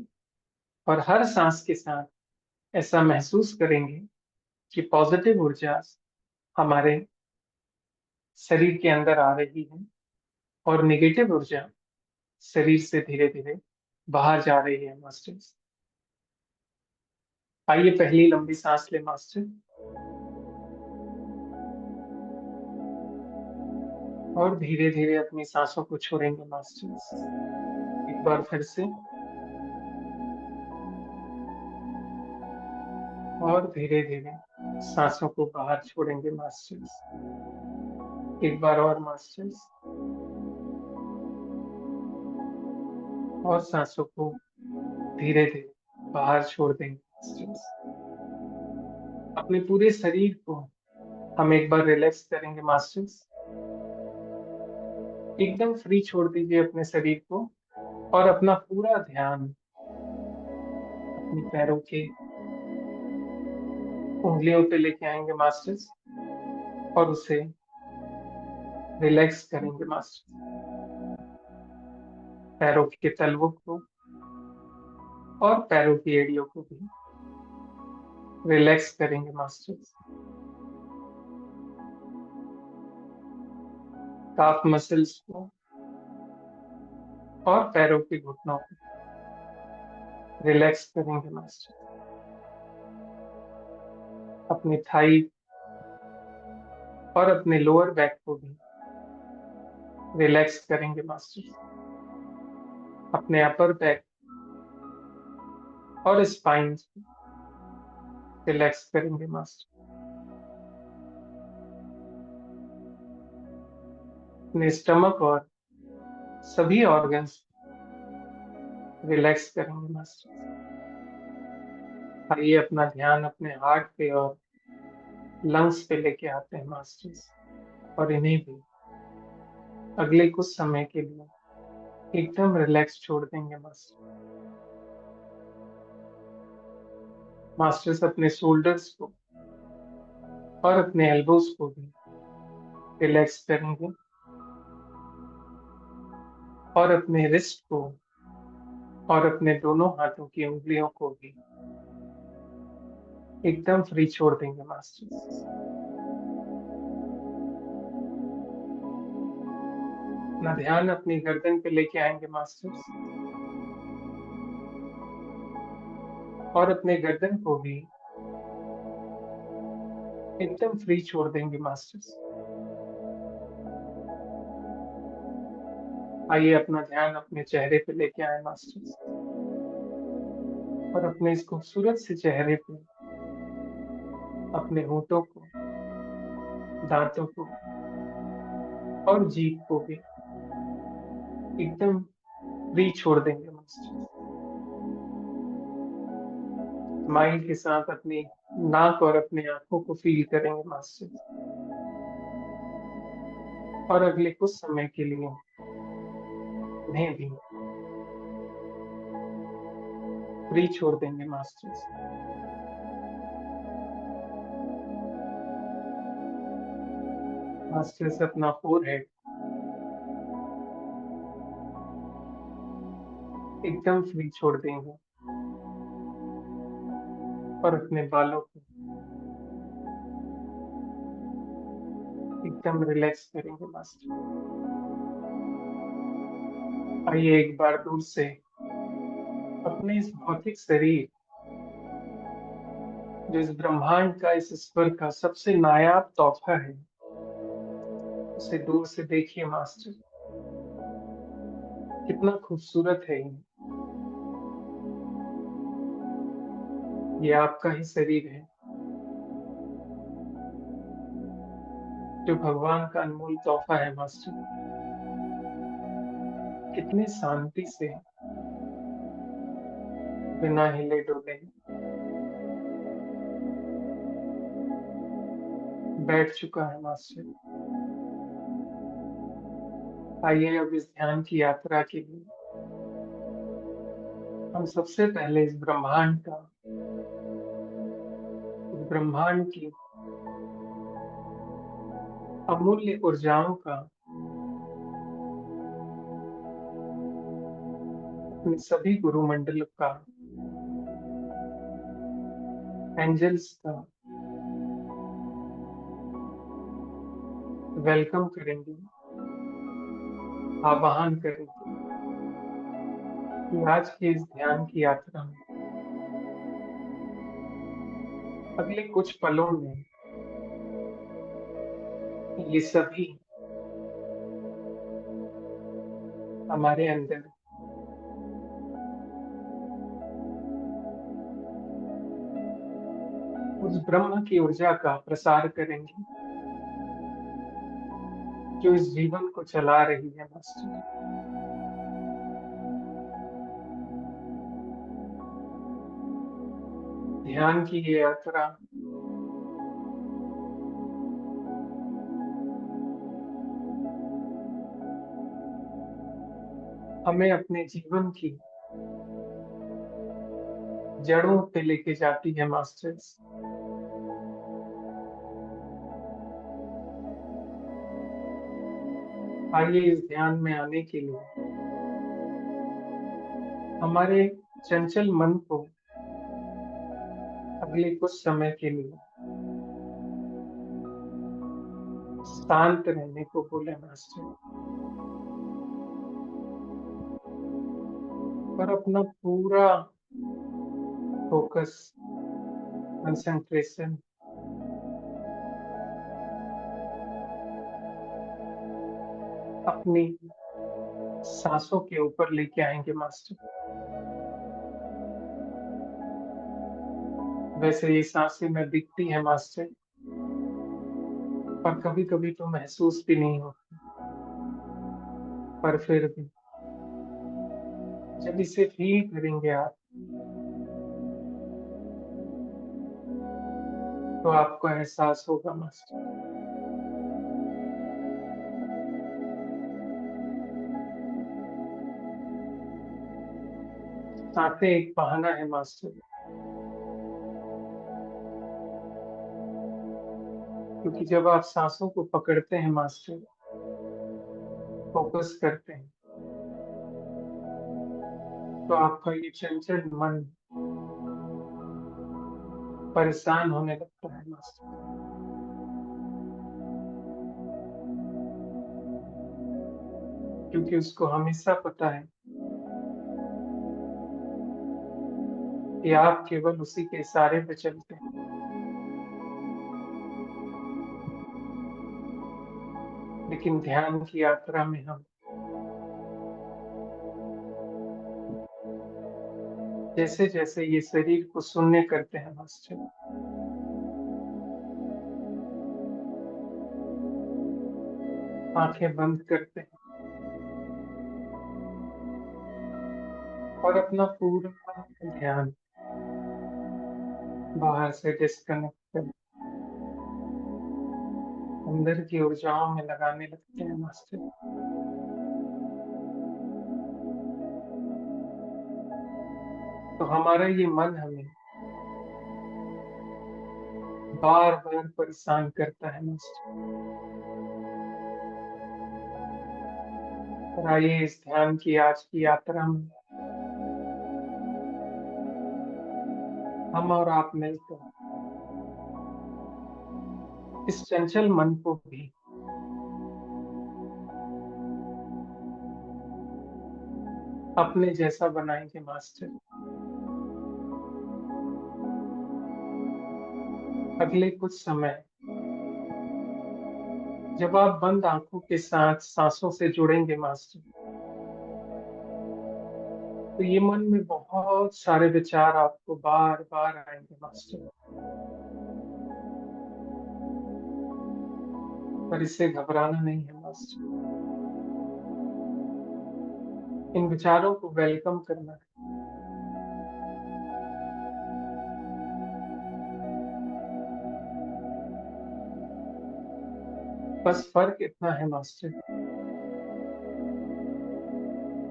और हर सांस के साथ ऐसा महसूस करेंगे कि पॉजिटिव ऊर्जा हमारे शरीर के अंदर आ रही है, और नेगेटिव ऊर्जा शरीर से धीरे धीरे बाहर जा रही है मास्टर्स। आइए पहली लंबी सांस ले मास्टर, और धीरे धीरे अपनी सांसों को छोड़ेंगे मास्टर्स। एक बार फिर से, और धीरे धीरे सांसों को बाहर छोड़ेंगे मास्टर्स। एक बार और मास्टर्स, और सांसों को धीरे धीरे बाहर छोड़ देंगे मास्टर्स। अपने पूरे शरीर को हम एक बार रिलैक्स करेंगे मास्टर्स। एकदम फ्री छोड़ दीजिए अपने शरीर को और अपना पूरा ध्यान अपनी पैरों के उंगलियों पे लेके आएंगे मास्टर्स, और उसे रिलैक्स करेंगे मास्टर्स। पैरों के तलवों को और पैरों की एड़ियों को भी रिलैक्स करेंगे मास्टर्स। काफ मसल्स को और पैरों के घुटनों को रिलैक्स करेंगे मास्टर। अपनी थाई और अपने लोअर बैक को भी रिलैक्स करेंगे मास्टर। अपने अपर बैक और स्पाइन को रिलैक्स करेंगे मास्टर। अपने स्टमक और सभी ऑर्गन्स रिलैक्स करेंगे मास्टर। आइए अपना ध्यान अपने हार्ट पे और लंग्स पे लेके आते हैं मास्टर्स, और इन्हें भी अगले कुछ समय के लिए एकदम रिलैक्स छोड़ देंगे मास्टर। मास्टर्स अपने शोल्डर्स को और अपने एल्बोज को भी रिलैक्स करेंगे, और अपने रिस्ट को और अपने दोनों हाथों की उंगलियों को भी एकदम फ्री छोड़ देंगे मास्टर्स। अपना ध्यान अपनी गर्दन पे लेके आएंगे मास्टर्स, और अपने गर्दन को भी एकदम फ्री छोड़ देंगे मास्टर्स। आइए अपना ध्यान अपने चेहरे पे लेके आए मास्टर्स, और अपने इस खूबसूरत से चेहरे पे अपने होठों को, दांतों को और जीभ को भी एकदम फ्री छोड़ देंगे मास्टर्स। स्माइल के साथ अपनी नाक और अपनी आंखों को फील करेंगे मास्टर्स, और अगले कुछ समय के लिए उन्हें भी फ्री छोड़ देंगे मास्टर्स। मास्टर्स अपना फोरहेड एकदम फ्री छोड़ देंगे, और अपने बालों को एकदम रिलैक्स करेंगे मास्टर। आइए एक बार दूर से अपने इस भौतिक शरीर, जो इस ब्रह्मांड का, इस ईश्वर का सबसे नायाब तोहफा है, उसे दूर से देखिए मास्टर। कितना खूबसूरत है ये आपका ही शरीर है, जो भगवान का अनमोल तोहफा है मास्टर। कितनी शांति से, बिना हिले डुले बैठ चुका है मास्टर। आइए अब इस ध्यान की यात्रा के लिए हम सबसे पहले इस ब्रह्मांड का, इस ब्रह्मांड की अमूल्य ऊर्जाओं का, अपने सभी गुरुमंडल का, एंजल्स का वेलकम करेंगे, आवाहन करेंगे कि आज के इस ध्यान की यात्रा में अगले कुछ पलों में ये सभी हमारे अंदर उस ब्रह्म की ऊर्जा का प्रसार करेंगे, जो इस जीवन को चला रही है मास्टर। ध्यान की ये यात्रा हमें अपने जीवन की जड़ों पे लेके जाती है मास्टर्स। आइए इस ध्यान में आने के लिए हमारे चंचल मन को अगले कुछ समय के लिए शांत रहने को बोले मास्टर, और अपना पूरा फोकस, कंसंट्रेशन अपनी सांसों के ऊपर लेके आएंगे मास्टर। वैसे ये सांसें में दिखती है मास्टर, पर कभी कभी तो महसूस भी नहीं होती, पर फिर भी जब इसे फील करेंगे आप, तो आपको एहसास होगा मास्टर। सांसें एक बहाना है मास्टर, क्योंकि जब आप सांसों को पकड़ते हैं मास्टर, फोकस करते हैं, तो आपका ये चंचल मन परेशान होने लगता है मास्टर, क्योंकि उसको हमेशा पता है कि आप केवल उसी के इशारे पे चलते हैं। लेकिन ध्यान की यात्रा में हम जैसे जैसे ये शरीर को शून्य करते हैं मास्टर, आंखें बंद करते हैं और अपना पूरा ध्यान बाहर से डिस्कनेक्ट कर अंदर की ऊर्जाओं में लगाने लगते हैं मास्टर। तो हमारा ये मन हमें बार बार परेशान करता है मास्टर। और आइए इस ध्यान की आज की यात्रा में हम और आप मिलकर इस चंचल मन को भी अपने जैसा बनाएंगे मास्टर। अगले कुछ समय जब आप बंद आंखों के साथ सांसों से जुड़ेंगे मास्टर, तो ये मन में बहुत सारे विचार आपको बार बार आएंगे मास्टर, पर इससे घबराना नहीं है मास्टर। इन विचारों को वेलकम करना है। बस फर्क इतना है मास्टर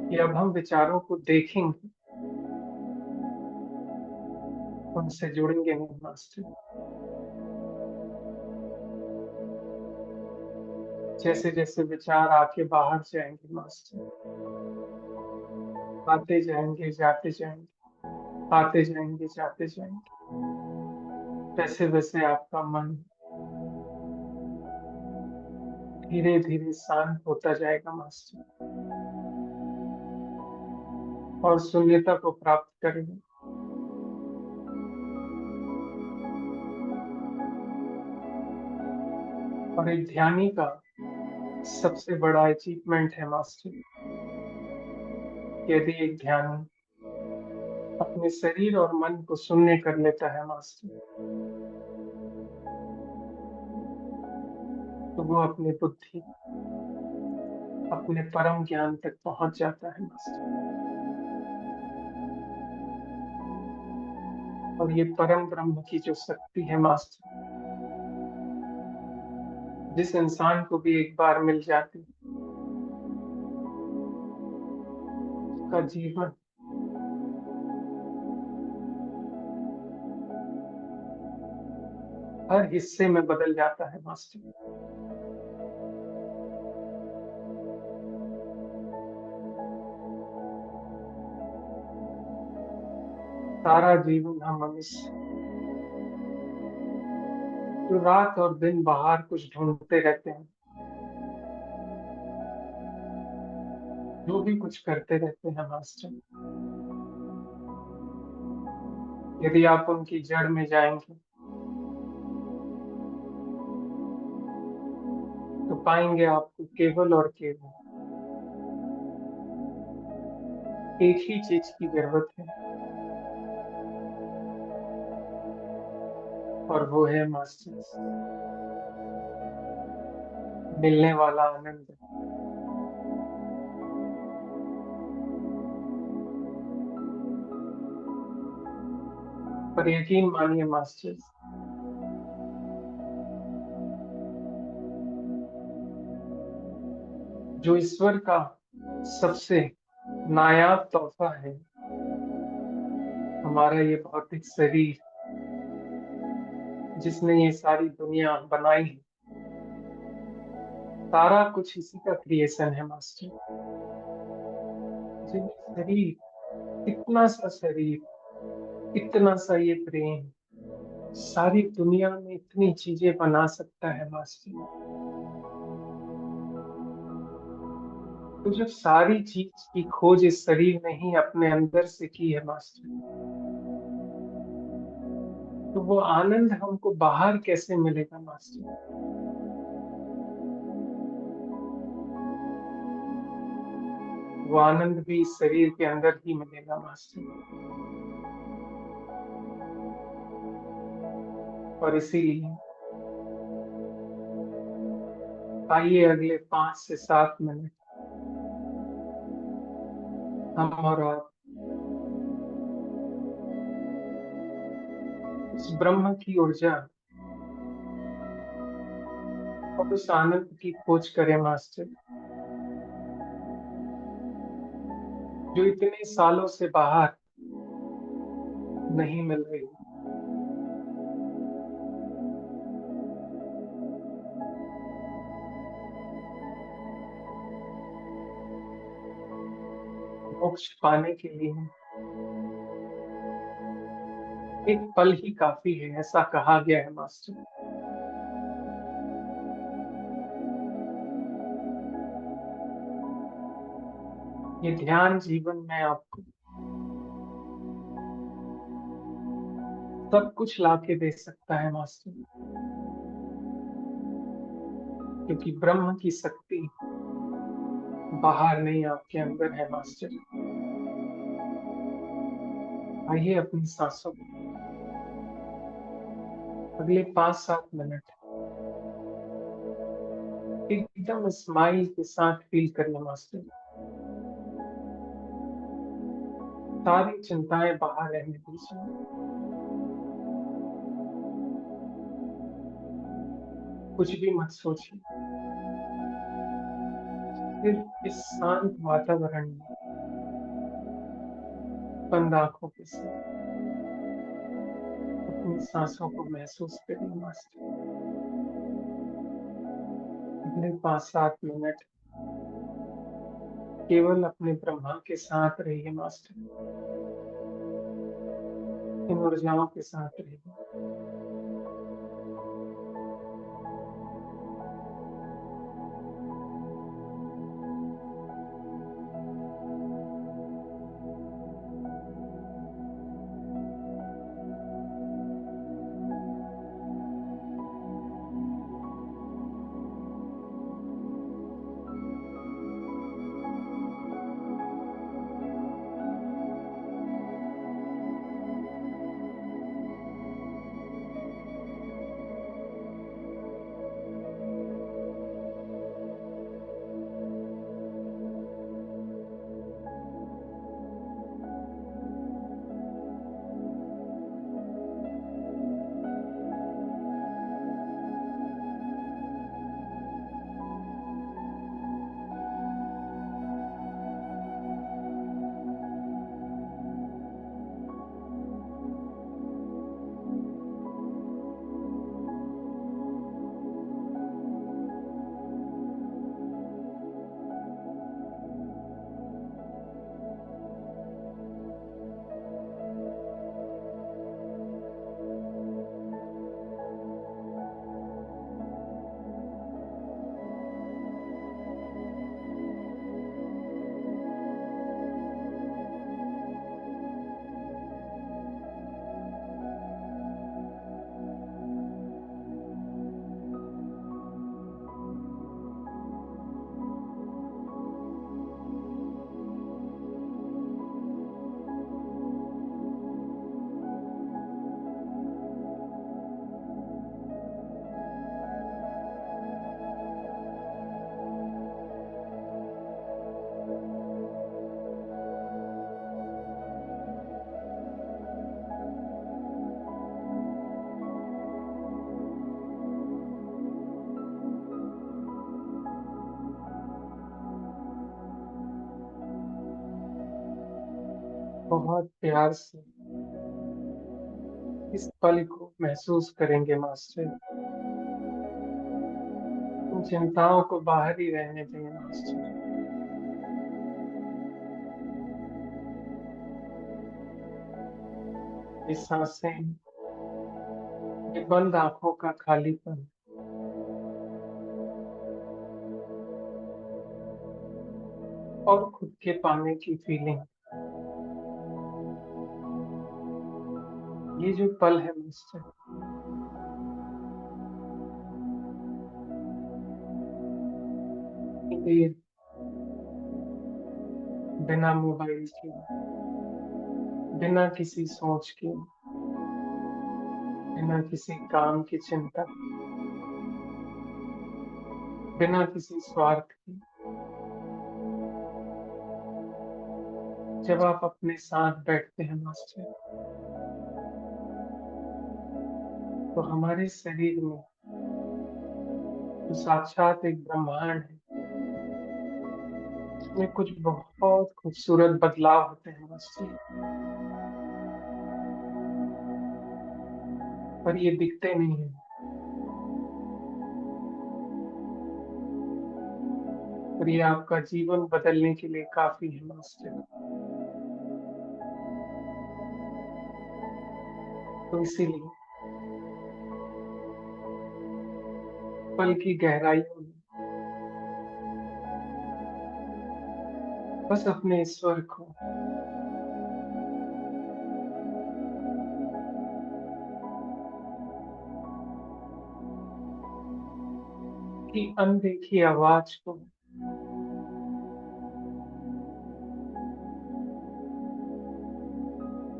कि अब हम विचारों को देखेंगे, उनसे जुड़ेंगे नहीं मास्टर। जैसे जैसे विचार आके बाहर जाएंगे मास्टर, आते जाएंगे जाते जाएंगे, आते जाएंगे जाते जाएंगे, वैसे वैसे आपका मन धीरे धीरे शांत होता जाएगा मास्टर, और शून्यता को प्राप्त करेंगे। और एक ध्यानी का सबसे बड़ा अचीवमेंट है मास्टर, यदि एक ध्यानी अपने शरीर और मन को शून्य कर लेता है मास्टर, तो वो अपनी बुद्धि, अपने परम ज्ञान तक पहुंच जाता है मास्टर। और ये परम ब्रह्म की जो शक्ति है मास्टर, जिस इंसान को भी एक बार मिल जाती, आपका जीवन हर हिस्से में बदल जाता है मास्टर। सारा जीवन हम मनुष्य जो रात और दिन बाहर कुछ ढूंढते रहते हैं, जो भी कुछ करते रहते हैं मास्टर, यदि आप उनकी जड़ में जाएंगे तो पाएंगे आपको केवल और केवल एक ही चीज की जरूरत है, और वो है मास्टर्स, मिलने वाला आनंद। पर यकीन मानिए मास्टर्स, जो ईश्वर का सबसे नायाब तोहफा है, हमारा ये भौतिक शरीर, जिसने ये सारी दुनिया बनाई है, सारा कुछ इसी का क्रिएशन है मास्टर। जो ये शरीर, इतना सा शरीर, इतना सा ये प्रेम, सारी दुनिया में इतनी चीजें बना सकता है मास्टर। तो जब सारी चीज की खोज इस शरीर ने ही अपने अंदर से की है मास्टर, तो वो आनंद हमको बाहर कैसे मिलेगा मास्टर? वो आनंद भी इस शरीर के अंदर ही मिलेगा मास्टर। और इसीलिए आइए अगले 5 से 7 मिनट हम और आप उस ब्रह्म की ऊर्जा और उस आनंद की खोज करें मास्टर, जो इतने सालों से बाहर नहीं मिल रही। मोक्ष पाने के लिए एक पल ही काफी है, ऐसा कहा गया है मास्टर। ये ध्यान जीवन में आपको सब कुछ लाके दे सकता है मास्टर, क्योंकि ब्रह्म की शक्ति बाहर नहीं, आपके अंदर है मास्टर। आइए अपनी सांसों को अगले 5-7 मिनट एकदम स्माइल के साथ फील करिए मास्टर। सारी चिंताएं बाहर रहने दीजिए। कुछ भी मत सोचिए, सिर्फ इस शांत वातावरण में बंद आंखों के साथ अपनी सांसों को महसूस करिए मास्टर। अगले 5-7 मिनट केवल अपने ब्रह्मा के साथ रहिए मास्टर, इन ऊर्जाओं के साथ रहिए। बहुत प्यार से इस पल को महसूस करेंगे मास्टर। उन चिंताओं को बाहर ही रहने दें मास्टर। ये सांसें, ये बंद आंखों का खालीपन, और खुद के पाने की फीलिंग, ये जो पल है मास्टर, ये बिना मोबाइल के, बिना किसी सोच के, बिना किसी काम की चिंता, बिना किसी स्वार्थ के, जब आप अपने साथ बैठते हैं मास्टर, तो हमारे शरीर में जो साक्षात एक ब्रह्मांड है, उसमें कुछ बहुत खूबसूरत बदलाव होते हैं मास्टर, पर ये दिखते नहीं है। और ये आपका जीवन बदलने के लिए काफी है मास्टर। तो इसीलिए पल की गहराइयों में बस अपने ईश्वर को की अनदेखी आवाज को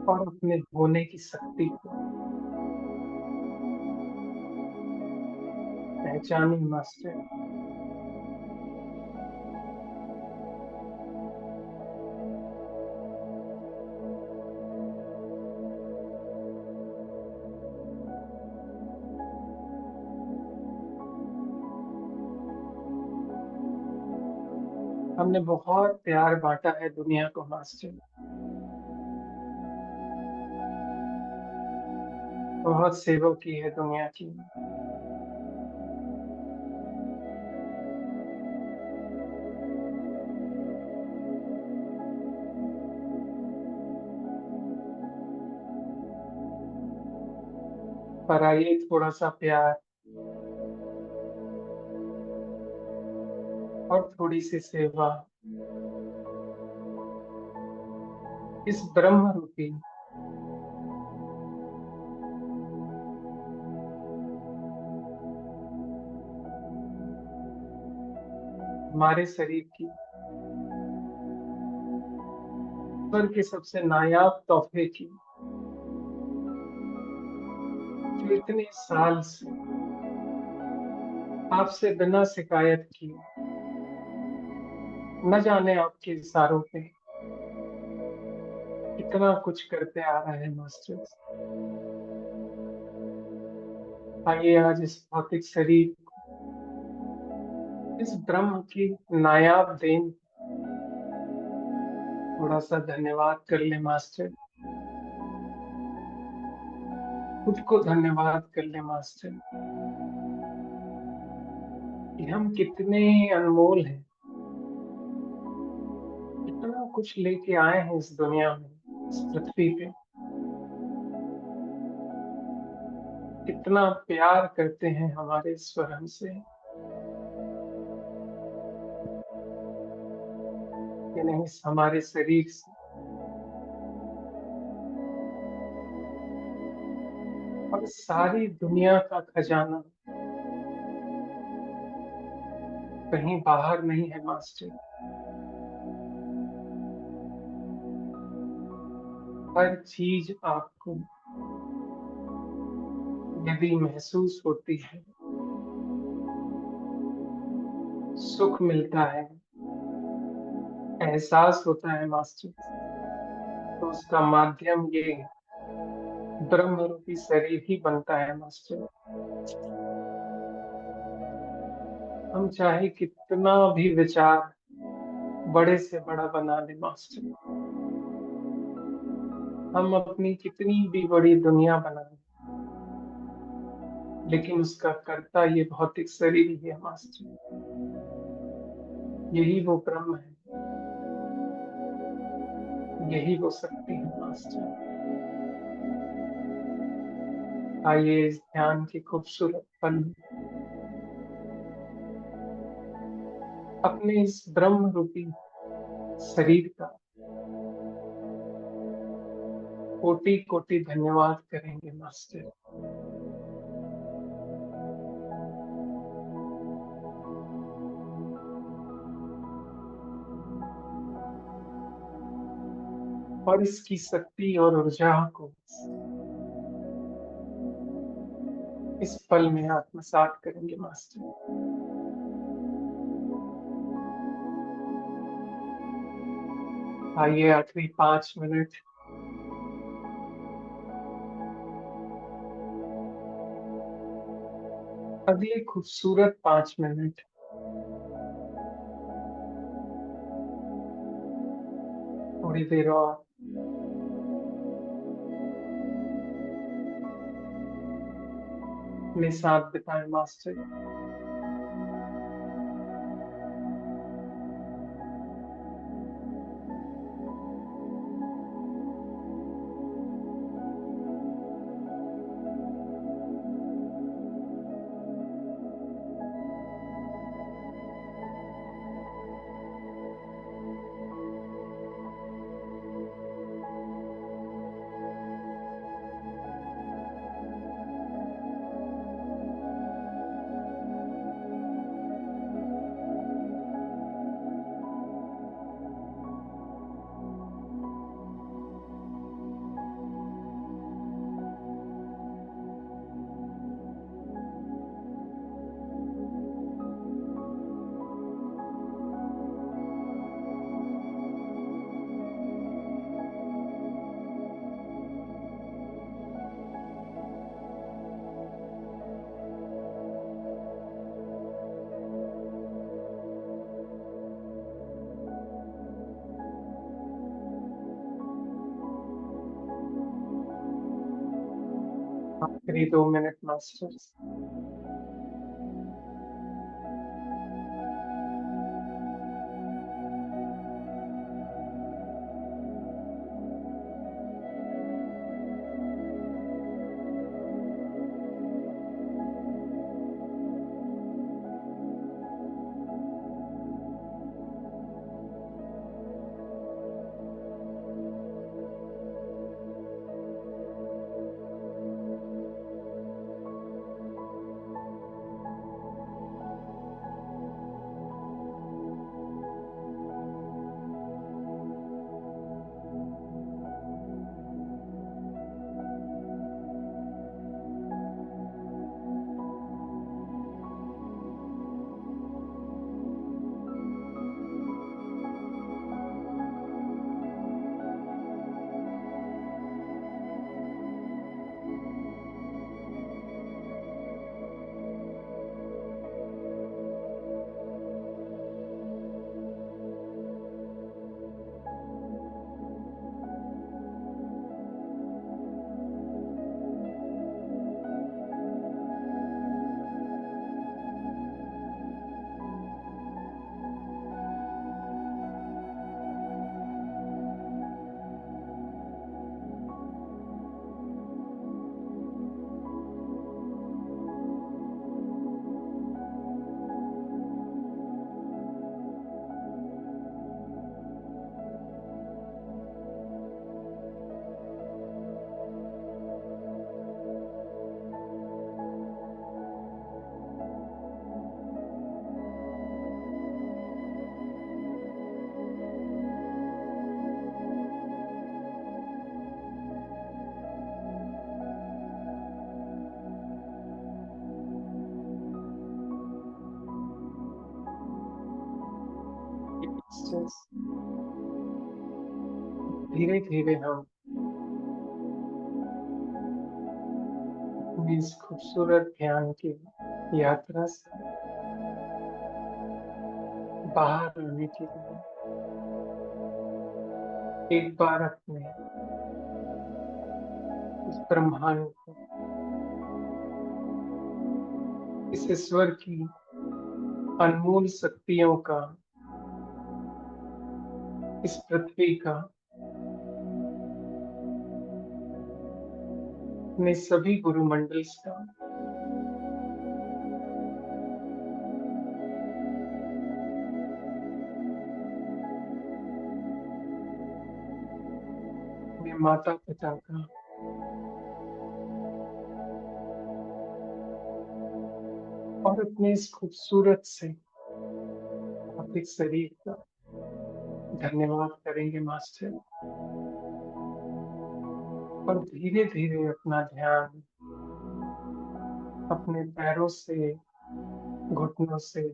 और अपने होने की शक्ति को पहचाने मास्टर। हमने बहुत प्यार बांटा है दुनिया को मास्टर, बहुत सेवा की है दुनिया की, पर आइए थोड़ा सा प्यार और थोड़ी सी सेवा इस ब्रह्म रूपी हमारे शरीर की ईश्वर के सबसे नायाब तोहफे की, जो इतने साल से आपसे बिना शिकायत किए, न जाने आपके इशारों पे कितना कुछ करते आ रहा है मास्टर। आइए आज इस भौतिक शरीर, इस ब्रह्म की नायाब देन, थोड़ा सा धन्यवाद कर ले मास्टर। खुद को धन्यवाद कर ले मास्टर कि हम कितने अनमोल हैं, कितना कुछ लेके आए हैं इस दुनिया में, इस पृथ्वी पे, कितना प्यार करते हैं हमारे ईश्वर हमसे, कि नहीं हमारे शरीर से। और सारी दुनिया का खजाना कहीं बाहर नहीं है मास्टर। हर चीज आपको यदि महसूस होती है, सुख मिलता है, एहसास होता है मास्टर, तो उसका माध्यम ये ब्रह्म रूपी शरीर ही बनता है मास्टर। हम चाहे कितना भी विचार बड़े से बड़ा बना ले मास्टर, हम अपनी कितनी भी बड़ी दुनिया बनाएं, लेकिन उसका कर्ता ये भौतिक शरीर ही है मास्टर। यही वो ब्रह्म है, यही वो शक्ति है मास्टर। आइए इस ध्यान के खूबसूरत पल में अपने इस ब्रह्म रूपी शरीर का कोटि कोटि धन्यवाद करेंगे मास्टर। और इसकी शक्ति और ऊर्जा को इस पल में आत्मसात करेंगे मास्टर। आइए आखिरी 5 मिनट अगले खूबसूरत 5 मिनट थोड़ी देर और अपने साथ बिताएं मास्टर। आखिरी 2 मिनट मास्टर। धीरे धीरे हम अपनी इस खूबसूरत ध्यान की यात्रा से बाहर आने के लिए एक बार अपने इस ब्रह्मांड को, इस ईश्वर की अनमोल शक्तियों का, इस पृथ्वी का, अपने सभी गुरुमंडल का अपने माता पिता का, और अपने इस खूबसूरत से भौतिक शरीर का धन्यवाद करेंगे मास्टर। और धीरे धीरे अपना ध्यान अपने पैरों से, घुटनों से,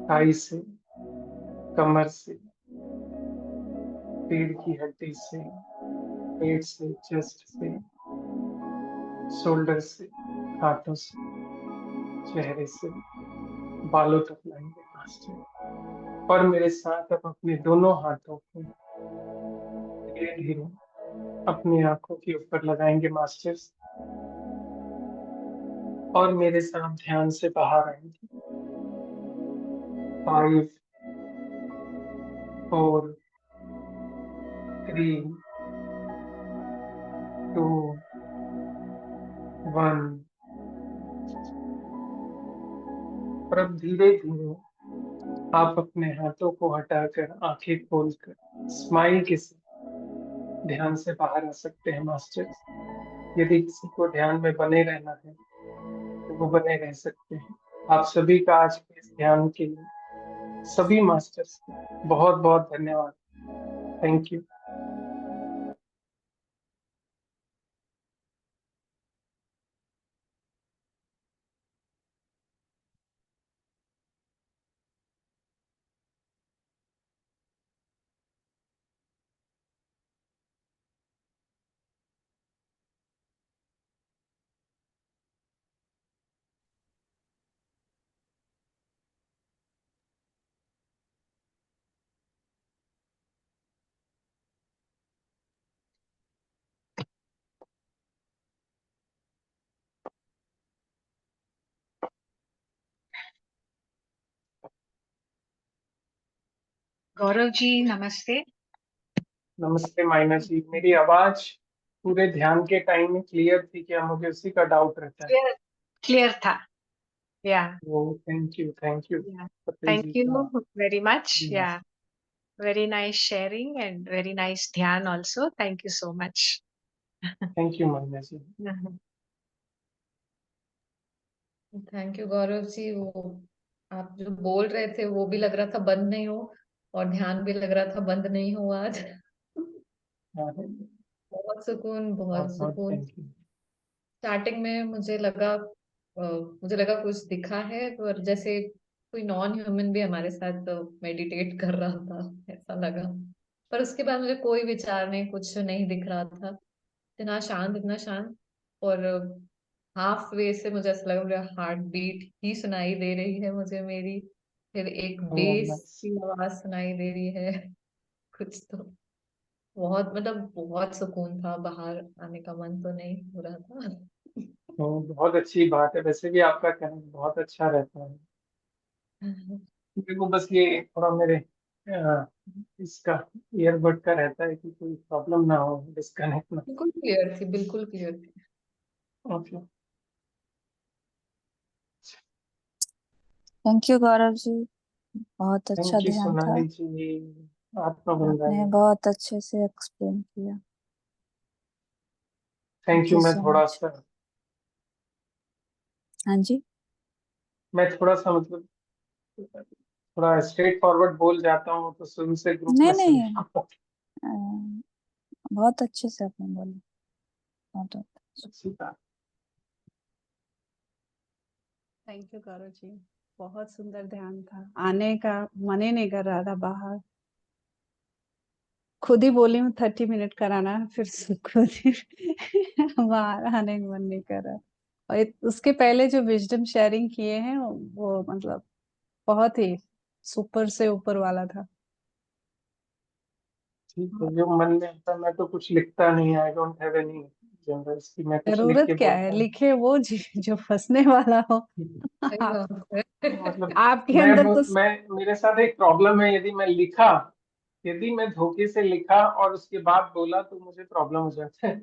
थाई से, कमर से, पेट की हड्डी से, पेट से, चेस्ट से, शोल्डर से, हाथों से, चेहरे से, बालों तक लाएंगे मास्टर। और मेरे साथ अब अपने दोनों हाथों को धीरे धीरे अपनी आंखों के ऊपर लगाएंगे मास्टर्स, और मेरे साथ ध्यान से बाहर आएंगे। 5, 4, 3, 2, 1। और अब धीरे धीरे आप अपने हाथों को हटाकर आंखें खोलकर स्माइल के साथ ध्यान से बाहर आ सकते हैं मास्टर्स। यदि किसी को ध्यान में बने रहना है तो वो बने रह सकते हैं। आप सभी का आज के इस ध्यान के लिए सभी मास्टर्स को बहुत बहुत धन्यवाद। Thank you.
गौरव जी नमस्ते।
नमस्ते माइना जी, मेरी आवाज पूरे ध्यान के टाइम में क्लियर थी क्या? मुझे उसी का डाउट रहता है।
क्लियर क्लियर था। या
वो thank you, thank you Patel ji
thank you
का।
Very much.
जी,
yeah very nice sharing and very nice dhyan also. Thank you so much.
Thank you माइना जी।
Thank you Gaurav ji. वो आप जो बोल रहे थे वो भी लग रहा था बंद नहीं हो, और ध्यान भी लग रहा था बंद नहीं हो आज।
बहुत
बहुत सुकून, बहुत
बहुत
सुकून।
Thank you.
स्टार्टिंग में मुझे लगा कुछ दिखा है, पर जैसे कोई नॉन ह्यूमन भी हमारे साथ मेडिटेट कर रहा था, ऐसा लगा। पर उसके बाद मुझे कोई विचार नहीं, कुछ नहीं दिख रहा था। इतना शांत, इतना शांत। और हाफ वे से मुझे ऐसा लगा, मुझे हार्ट बीट ही सुनाई दे रही है मुझे मेरी, फिर एक बेस की आवाज सुनाई दे रही है। कुछ तो बहुत, मतलब बहुत सुकून था। बाहर आने का मन तो नहीं हो रहा था।
तो बहुत अच्छी बात है, वैसे भी आपका कहना बहुत अच्छा रहता है। मेरे को बस ये थोड़ा मेरे इसका ईयरबड का रहता है कि कोई प्रॉब्लम ना हो, डिस्कनेक्ट ना
बिल्कुल क्लियर थी, बिल्कुल क्लियर थी।
हो। Okay,
thank you Gaurav ji, बहुत अच्छा
थैंक यू
ध्यान था।
सोनाली जी। आपका
आपने
बंधन।
बहुत अच्छे से एक्सप्लेन किया।
Thank
thank
you.
यू
मैं
सो
थोड़ा
मच।
सा
हाँ जी।
मतलब थोड़ा स्ट्रेट फॉरवर्ड बोल जाता हूँ, तो शुरू से ग्रुप में
नहीं
सुन।
नहीं, अ, बहुत अच्छे से आपने बोला। बहुत अच्छा।
अच्छी बात।
थैंक यू गौरव जी, बहुत सुंदर ध्यान था। आने का मन ही नहीं कर रहा था बाहर। खुद ही बोली हूँ 30 मिनट कराना है, फिर खुद ही बाहर आने का मन नहीं कर रहा। और उसके पहले जो विजडम शेयरिंग किए हैं वो मतलब बहुत ही सुपर से ऊपर वाला था।
ठीक है, जो मन में आता है, मैं तो कुछ लिखता नहीं, I don't have any generals की मैं कुछ लिख
जरूरत
के
क्या है,
बोलता हूँ।
लिखे वो जो फंसने वाला हो।
सही
आप,
बात है।
मतलब
आपके अंदर तो
मैं मेरे साथ एक प्रॉब्लम है, यदि मैं लिखा, यदि मैं धोखे से लिखा और उसके बाद बोला तो मुझे प्रॉब्लम हो जाता है।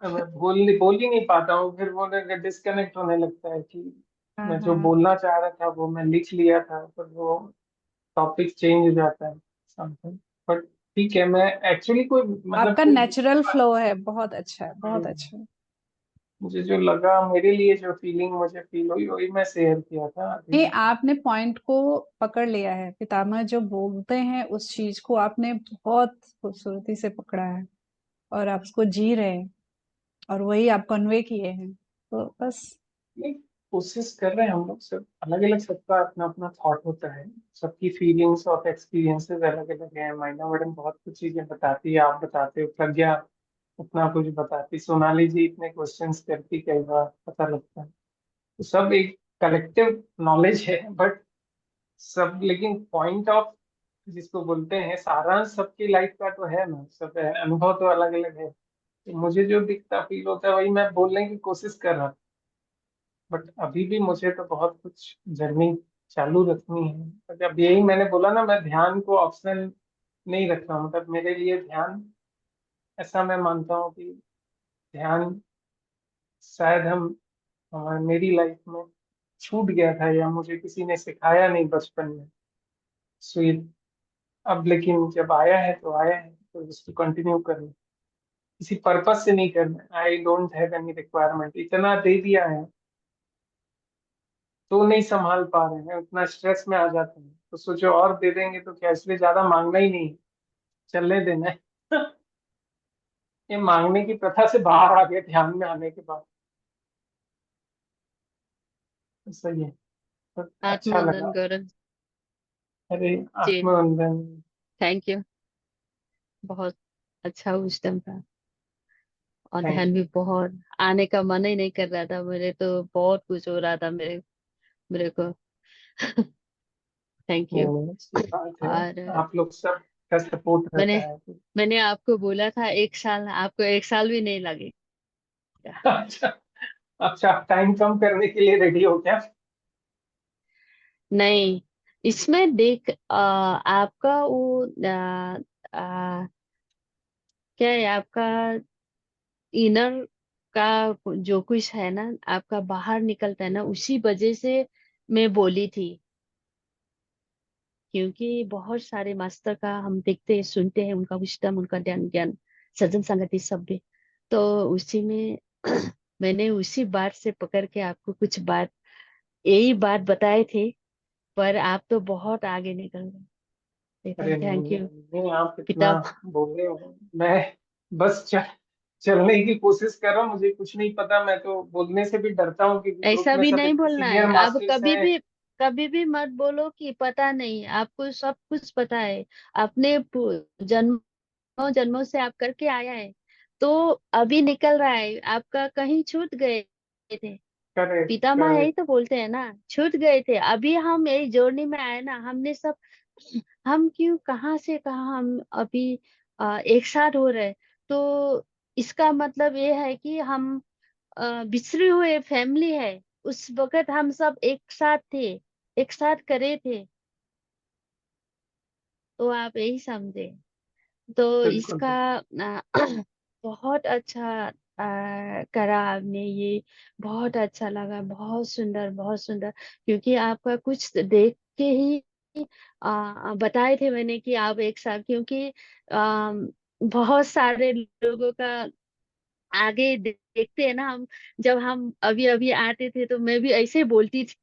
मैं बोल ही नहीं पाता हूँ, फिर वो डिस्कनेक्ट होने लगता है कि
हाँ
मैं जो
हाँ।
बोलना चाह रहा था वो मैं लिख लिया था, पर वो टॉपिक चेंज हो जाता है समथिंग। बट ठीक है, मैं एक्चुअली कोई मतलब
आपका
कोई
नेचुरल फ्लो है, बहुत अच्छा है, बहुत अच्छा है।
मुझे जो लगा, मेरे लिए जो फीलिंग मुझे फील हुई वही मैं शेयर किया था अभी।
ये आपने पॉइंट को पकड़ लिया है, पितामह जो बोलते हैं उस चीज को आपने बहुत खूबसूरती से पकड़ा है, और आप उसको जी रहे हैं, और वही आप कन्वे किए हैं, तो बस।
नहीं, कोशिश कर रहे हैं हम लोग सब, अलग अलग सबका अपना अपना थॉट होता है, सबकी फीलिंग्स और एक्सपीरियंसेस अलग अलग है। माइना मैडम बहुत कुछ चीजें बताती है, आप बताते हो, प्रज्ञा उतना कुछ बताती, सोनाली जी इतने क्वेश्चंस करती, कई बार पता लगता है। तो सब एक कलेक्टिव नॉलेज है, बट सब लेकिन पॉइंट ऑफ जिसको बोलते हैं सारांश सबकी लाइफ का तो है ना, सब है, अनुभव तो अलग अलग है। तो मुझे जो दिखता फील होता है वही मैं बोलने की कोशिश कर रहा था। बट अभी भी मुझे तो बहुत कुछ जर्नी चालू रखनी है। बट अब यही मैंने बोला ना, मैं ध्यान को ऑप्शनल नहीं रख रहा हूँ। मतलब मेरे लिए ध्यान, ऐसा मैं मानता हूँ कि ध्यान शायद मेरी लाइफ में छूट गया था, या मुझे किसी ने सिखाया नहीं बचपन में। सो ये अब लेकिन जब आया है तो आया है, तो इसको कंटिन्यू करना, किसी पर्पस से नहीं करना। I don't have any requirement, इतना दे दिया है तो नहीं संभाल पा रहे हैं, उतना स्ट्रेस में आ जाते हैं, तो सोचो और दे देंगे तो क्या, इसलिए ज्यादा मांगना ही नहीं, चलने देना है। ये मांगने की प्रथा से बाहर आ गए ध्यान में आने के बाद। तो सही है, तो अच्छा
आत्मवंदन
लगा।
गौरव
अरे
जी।
आत्मवंदन।
Thank you. बहुत अच्छा विजडम था, और
थैंक
ध्यान भी बहुत आने का मन ही नहीं कर रहा था मेरे, तो बहुत कुछ हो रहा था मेरे मेरे को। Thank you.
यू, अच्छी बात है,
और
आप लोग सब का सपोर्ट
मैंने
रहता है।
मैंने आपको बोला था 1 साल, आपको 1 साल भी नहीं लगेगा।
अच्छा, अच्छा, आप टाइम कम करने के लिए रेडी हो क्या?
नहीं, इसमें देख आपका वो आ, क्या है, आपका इनर का जो कुछ है ना, आपका बाहर निकलता है ना, उसी वजह से मैं बोली थी। क्योंकि बहुत सारे मास्टर का हम देखते हैं, सुनते हैं, उनका विजडम, उनका ध्यान ज्ञान, सज्जन संगति सब भी, तो उसी में मैंने उसी बात से पकड़ के आपको कुछ बात, यही बात बताए थे, पर आप तो बहुत आगे निकल गए। देखा,
अरे नहीं
थैंक यू
नहीं नहीं, आप इतना
पिता।
बोल रहे हो, मैं बस चलने की कोशिश कर रहा हूँ। मुझे कुछ नहीं पता, मैं तो बोलने से भी डरता हूँ क्योंकि ग्रुप
ऐसा
में
भी
सब
नहीं
इतने
बोलना
सीनियर
है, अब
मास्टर्स हैं।
कभी भी मत बोलो कि पता नहीं, आपको सब कुछ पता है। आपने जन्मों जन्मों से आप करके आया है, तो अभी निकल रहा है आपका, कहीं छूट गए थे।
करेक्ट
पितामह यही
करेक्ट।
तो बोलते हैं ना, छूट गए थे, अभी हम यही जोड़ने में आए ना, हमने सब, हम क्यों, कहाँ से कहाँ हम अभी एक साथ हो रहे, तो इसका मतलब ये है कि हम बिछड़े हुए फैमिली है। उस वक्त हम सब एक साथ थे, एक साथ करे थे, तो आप यही समझे। तो
बिल्कुल
इसका बहुत अच्छा करा आपने ये, बहुत अच्छा लगा, बहुत सुंदर, बहुत सुंदर। क्योंकि आपका कुछ देख के ही बताए थे मैंने कि आप एक साथ, क्योंकि बहुत सारे लोगों का आगे देखते हैं ना हम, जब हम अभी अभी आते थे तो मैं भी ऐसे ही बोलती थी।